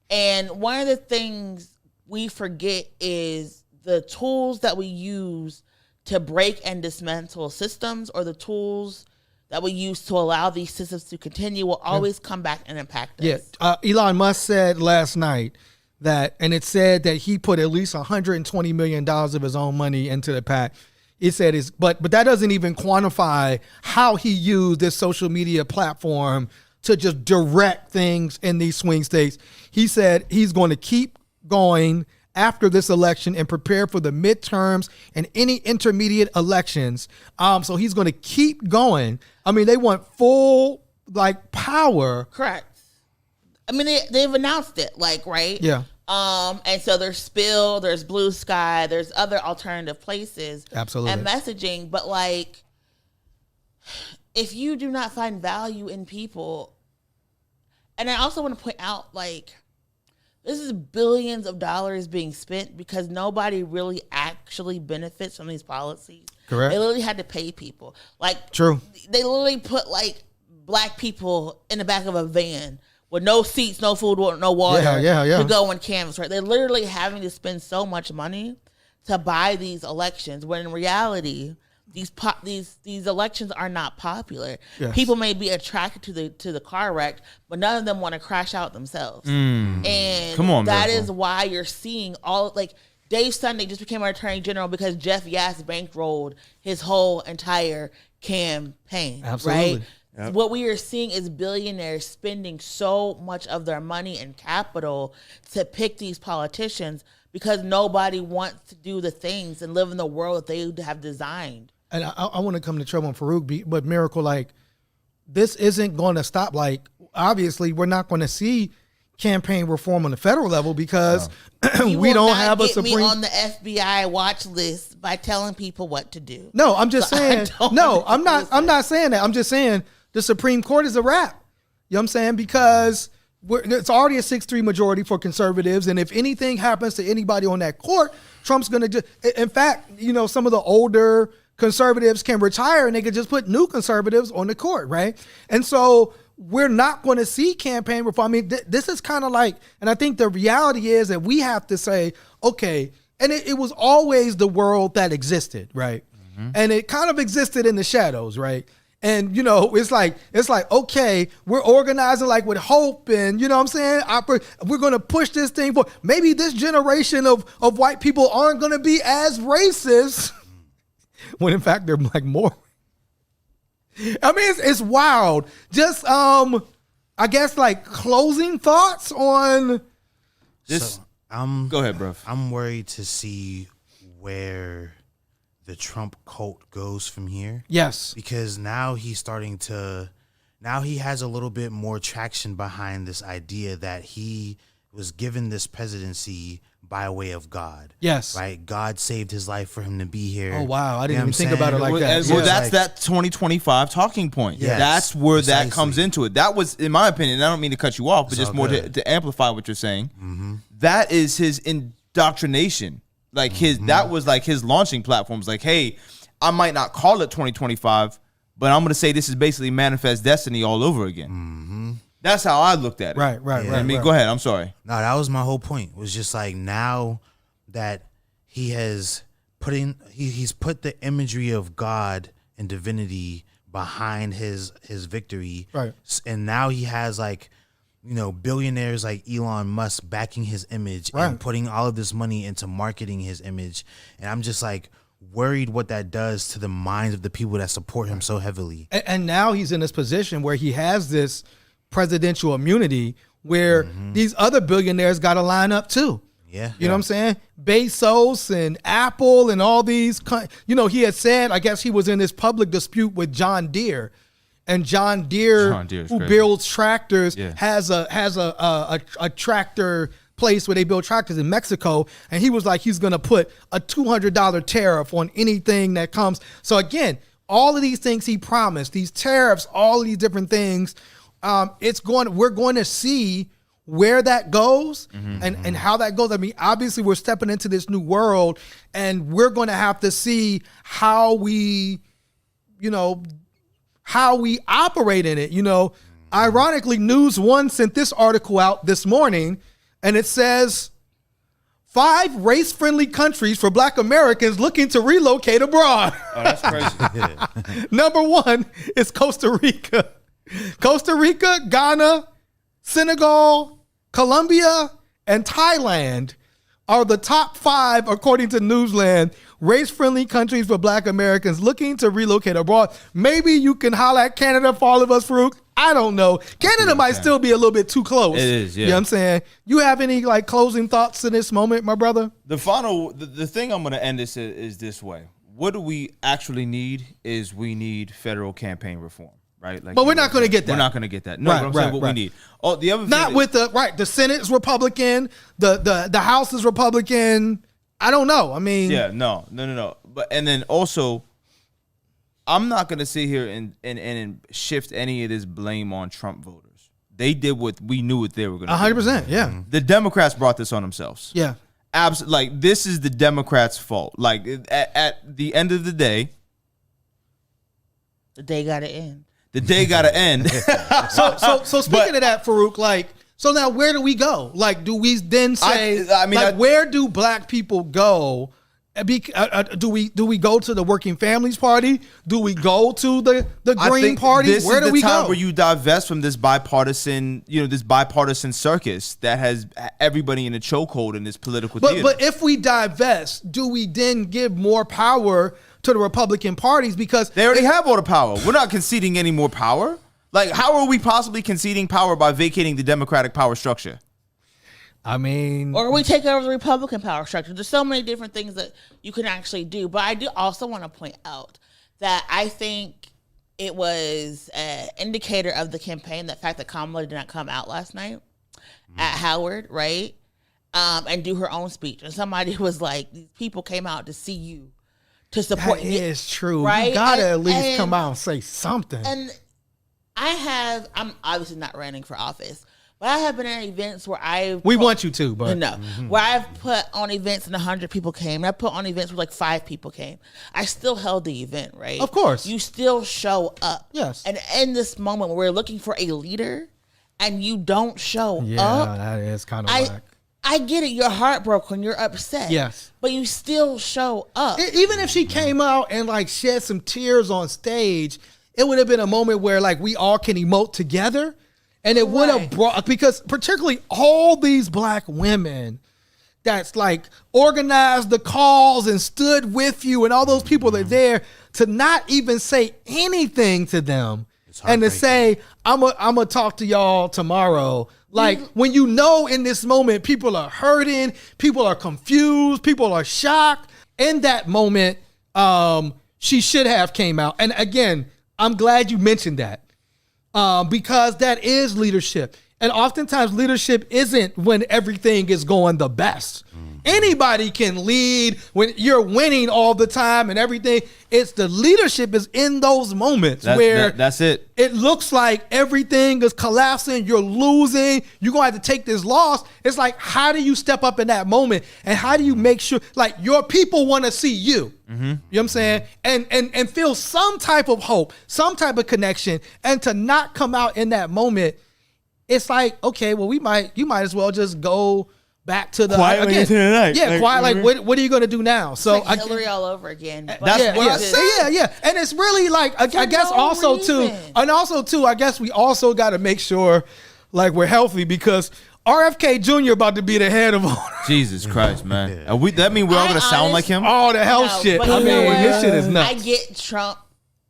And one of the things we forget is the tools that we use to break and dismantle systems, or the tools that we use to allow these systems to continue, will always come back and impact us. Yeah. Elon Musk said last night that he put at least $120 million of his own money into the PAC. It said but that doesn't even quantify how he used this social media platform to just direct things in these swing states. He said he's going to keep going after this election and prepare for the midterms and any intermediate elections. So he's going to keep going. I mean, they want full power. Correct. I mean, they've announced it, right? Yeah. And so there's Spill, there's Blue Sky, there's other alternative places. Absolutely. And messaging, but if you do not find value in people, and I also want to point out, this is billions of dollars being spent because nobody really actually benefits from these policies. Correct. They literally had to pay people. True. They literally put black people in the back of a van with no seats, no food, no water to go and canvass, right? They're literally having to spend so much money to buy these elections, when in reality, these elections are not popular. Yes. People may be attracted to the car wreck, but none of them want to crash out themselves. And come on, that Miracle. is why you're seeing Dave Sunday just became our attorney general because Jeff Yass bankrolled his whole entire campaign. Absolutely. Right? Yep. What we are seeing is billionaires spending so much of their money and capital to pick these politicians because nobody wants to do the things and live in the world that they have designed. And I want to come to trouble on Farouk, but Miracle, this isn't going to stop. Obviously, we're not going to see campaign reform on the federal level because we don't have a Supreme. Me on the FBI watch list by telling people what to do. No, I'm just saying. No, I'm not. I'm not saying that. I'm just saying the Supreme Court is a wrap. You know what I'm saying? Because it's already a 6-3 majority for conservatives, and if anything happens to anybody on that court, Trump's going to just. In fact, you know, some of the older conservatives can retire, and they could just put new conservatives on the court, right? And so we're not going to see campaign reform. I mean, this is kind of like, and I think the reality is that we have to say, okay, and it was always the world that existed, right? Mm-hmm. And it kind of existed in the shadows, right? And, you know, it's like, okay, we're organizing like with hope and, you know what I'm saying? We're going to push this thing for, maybe this generation of white people aren't going to be as racist when in fact they're like more. I mean, it's wild. Just, I guess like closing thoughts on this. So, go ahead, bro. I'm worried to see where the Trump cult goes from here. Yes. Because now he has a little bit more traction behind this idea that he was given this presidency by way of God. Yes. Right? God saved his life for him to be here. Oh, wow. I didn't even think about it like that. Well, that's that 2025 talking point. Yes, that's where precisely. That comes into it. That was, in my opinion, and I don't mean to cut you off, but it's just more to amplify what you're saying. Mm-hmm. That is his indoctrination. Like that was like his launching platforms. Like, hey, I might not call it 2025, but I'm going to say this is basically Manifest Destiny all over again. Mm-hmm. That's how I looked at it. Right. I mean, go ahead. I'm sorry. No, that was my whole point. It was just like now that he has he's put the imagery of God and divinity behind his victory. Right. And now he has like, you know, billionaires like Elon Musk backing his image and putting all of this money into marketing his image. And I'm just like worried what that does to the minds of the people that support him so heavily. And now he's in this position where he has this presidential immunity where these other billionaires got to line up too. Yeah. You know what I'm saying? Bezos and Apple and all these, you know, he had said, I guess he was in this public dispute with John Deere. And John Deere, who builds tractors, has a tractor place where they build tractors in Mexico. And he was like, he's going to put a $200 tariff on anything that comes. So again, all of these things he promised, these tariffs, all of these different things, we're going to see where that goes and how that goes. I mean, obviously we're stepping into this new world and we're going to have to see how we operate in it. You know, ironically, News One sent this article out this morning and it says 5 race-friendly countries for Black Americans looking to relocate abroad. Oh, that's crazy. Number 1 is Costa Rica. Costa Rica, Ghana, Senegal, Colombia, and Thailand are the top 5, according to Newsland, race-friendly countries for Black Americans looking to relocate abroad. Maybe you can holler at Canada for all of us, Farouk. I don't know. Canada might still be a little bit too close. It is, yeah. You know what I'm saying? You have any like closing thoughts in this moment, my brother? The thing I'm going to end this is this way. What do we actually need is we need federal campaign reform. Right, like, but we're not going to get that. We're not going to get that. No, I'm saying what we need. Oh, the other not thing with the Senate is Republican, the House is Republican. I don't know. I mean, yeah, no. But and then also, I'm not going to sit here and shift any of this blame on Trump voters. They did what we knew what they were going to do. 100%. Yeah, the Democrats brought this on themselves. Yeah, absolutely. Like this is the Democrats' fault. Like at the end of the day, the day got to end. The day got to end. So speaking of that, Farouk, like, so now where do we go? Like, do we then say, where do Black people go? Do we go to the Working Families Party? Do we go to the Green Party? Where do we go? This is the time where you divest from this bipartisan circus that has everybody in a chokehold in this political theater. But if we divest, do we then give more power to the Republican parties? Because they already have all the power. We're not conceding any more power. Like, how are we possibly conceding power by vacating the Democratic power structure? I mean, or we take over the Republican power structure. There's so many different things that you can actually do. But I do also want to point out that I think it was an indicator of the campaign, the fact that Kamala did not come out last night. at Howard, right? And do her own speech. And somebody was like, these people came out to see you, to support that you. That is true. Right? You gotta at least come out and say something. And I'm obviously not running for office, but I have been at events where we want you to, but where I've put on events and 100 people came, and I put on events where like 5 people came. I still held the event, right? Of course, you still show up. Yes. And in this moment, where we're looking for a leader, and you don't show up, yeah, that is kind of whack. I get it. You're heartbroken. You're upset. Yes, but you still show up. Even if she came out and like shed some tears on stage, it would have been a moment where like we all can emote together. And it would have brought, because particularly all these black women that's like organized the calls and stood with you, and all those people that are there, to not even say anything to them and to say, I'm gonna talk to y'all tomorrow. Like, when you know in this moment people are hurting, people are confused, people are shocked. In that moment, she should have came out. And again, I'm glad you mentioned that. Because that is leadership. And oftentimes leadership isn't when everything is going the best. Anybody can lead when you're winning all the time and everything. It's the leadership is in those moments where that's it. It looks like everything is collapsing. You're losing. You're going to have to take this loss. It's like, how do you step up in that moment? And how do you make sure, like, your people want to see you? You know what I'm saying? And feel some type of hope, some type of connection. And to not come out in that moment, it's like, okay, well, you might as well just go back to the quietly into the night. Yeah, quiet. Like, what are you going to do now? So it's like Hillary all over again. But yeah. And it's really like, I guess also too, I guess we also got to make sure like we're healthy, because RFK Jr. about to be the head of Jesus Christ, man. That mean we're all gonna sound like him? Oh, the health shit. I mean, this shit is nuts. I get Trump,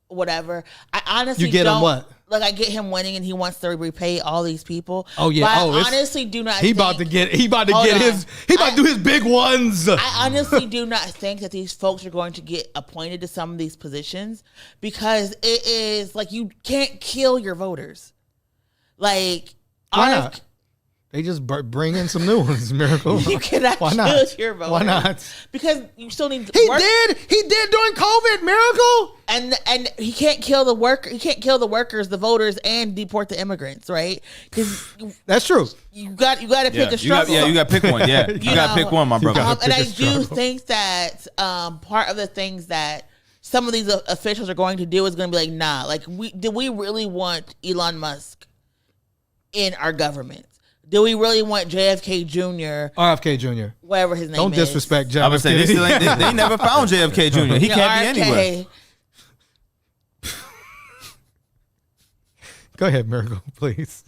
whatever. I honestly you get don't. Him what? Like, I get him winning and he wants to repay all these people. Oh yeah. But I honestly do not. He about to do his big ones. I honestly do not think that these folks are going to get appointed to some of these positions, because it is like, you can't kill your voters. Like, why not? They just bring in some new ones, Miracle. You cannot kill your voters. Why not? Because you still need to He did during COVID, Miracle. And he can't kill the worker. He can't kill the workers, the voters, and deport the immigrants, right? Because that's true. You got to pick a struggle. You got to pick one. Yeah, you got to pick one, my brother. And I do think that part of the things that some of these officials are going to do is going to be like, nah, like, do we really want Elon Musk in our government? Do we really want JFK Jr.? RFK Jr. Whatever his name is. Don't disrespect JFK. I would say they never found JFK Jr. He can't be anywhere. Go ahead, Miracle, please.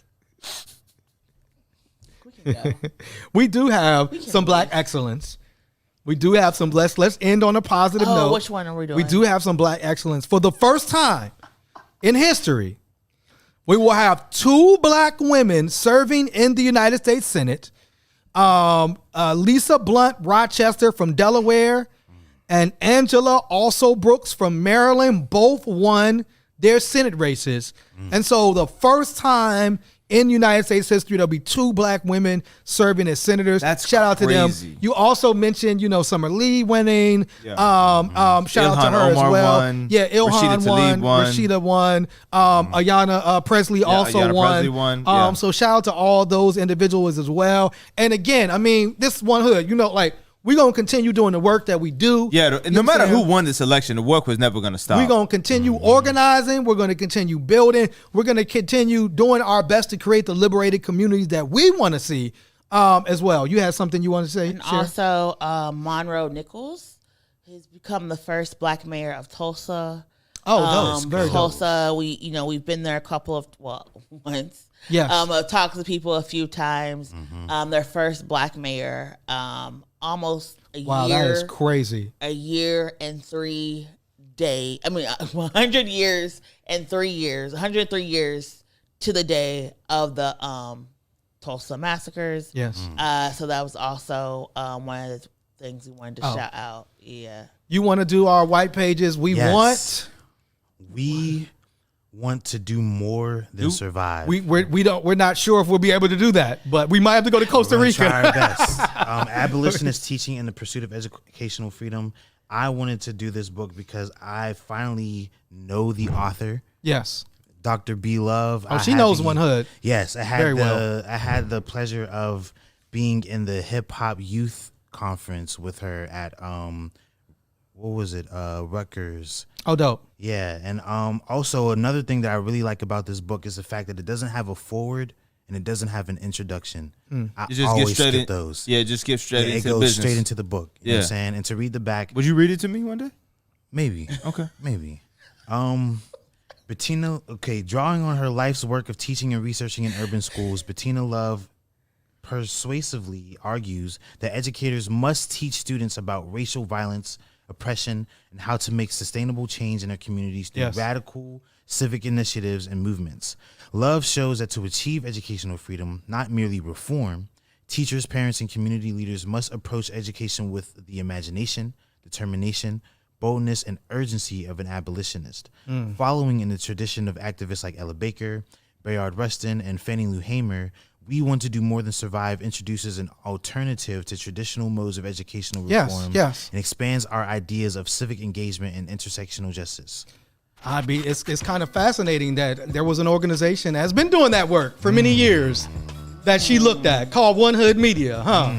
We do have some black excellence. We do have some. Let's end on a positive note. Which one are we doing? We do have some black excellence. For the first time in history, we will have 2 black women serving in the United States Senate. Lisa Blunt Rochester from Delaware and Angela Also Brooks from Maryland both won their Senate races. And so the first time in United States history, there'll be 2 black women serving as senators. That's shout out crazy. to them. You also mentioned, Summer Lee winning. Shout out to her as well. Won. Yeah, Ilhan won. Rashida won. Ayanna Presley also won. So shout out to all those individuals as well. And again, I mean, this one hood, like, we're going to continue doing the work that we do. Yeah, no matter who won this election, the work was never going to stop. We're going to continue organizing. We're going to continue building. We're going to continue doing our best to create the liberated communities that we want to see as well. You had something you want to say? And also, Monroe Nichols has become the first black mayor of Tulsa. Oh, very Tulsa, dope. We've been there once. Yeah. Talked to people a few times. Their first black mayor. Almost a year. Wow, that is crazy. A year and 3 days. 100 years and 3 years. 103 years to the day of the Tulsa massacres. Yes. So that was also one of the things we wanted to shout out. Yeah. You want to do our white pages? We want to do more than survive. We're not sure if we'll be able to do that, but we might have to go to Costa Rica. Try our best. Abolitionist teaching in the pursuit of educational freedom. I wanted to do this book because I finally know the author. Yes. Dr. B. Love. Oh, she knows One Hood. Yes, I had very well. I had the pleasure of being in the hip hop youth conference with her at what was it? Rutgers. Oh, dope. Yeah, and also another thing that I really like about this book is the fact that it doesn't have a forward and it doesn't have an introduction. I just always get skip those. Yeah, just get straight into it goes business. straight into the book. You know what I'm saying? And to read the back. Would you read it to me one day? Maybe. Okay. Maybe. Bettina, drawing on her life's work of teaching and researching in urban schools, Bettina Love persuasively argues that educators must teach students about racial violence, oppression, and how to make sustainable change in their communities through radical civic initiatives and movements. Love shows that to achieve educational freedom, not merely reform, teachers, parents, and community leaders must approach education with the imagination, determination, boldness, and urgency of an abolitionist. Following in the tradition of activists like Ella Baker, Bayard Rustin, and Fannie Lou Hamer, We Want to Do More Than Survive introduces an alternative to traditional modes of educational reform and expands our ideas of civic engagement and intersectional justice. It's kind of fascinating that there was an organization that has been doing that work for many years that she looked at called One Hood Media, huh?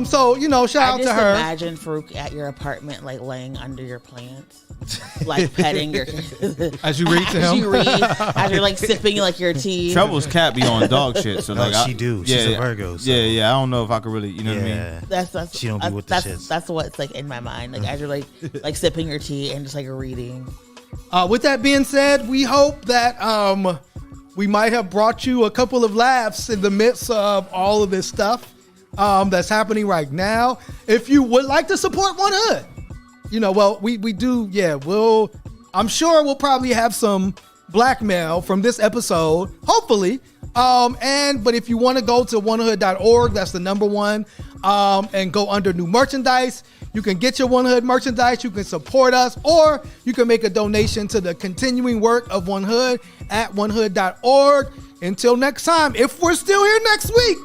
So, shout out to her. Imagine Farouk at your apartment, like laying under your plants, like petting your as you read to him. As you're like sipping like your tea. Trouble's cat be on dog shit, so like she do. She's a Virgo. So. Yeah. I don't know if I could really, you know what I mean. That's she don't be with the shits. That's what's like in my mind. Like as you're like sipping your tea and just like reading. With that being said, we hope that we might have brought you a couple of laughs in the midst of all of this stuff that's happening right now. If you would like to support One Hood, we do. I'm sure we'll probably have some blackmail from this episode, hopefully. But if you want to go to onehood.org, that's the number one, and go under new merchandise, you can get your One Hood merchandise, you can support us, or you can make a donation to the continuing work of One Hood at onehood.org. Until next time, if we're still here next week.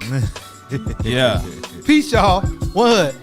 Yeah. Peace, y'all. One Hood.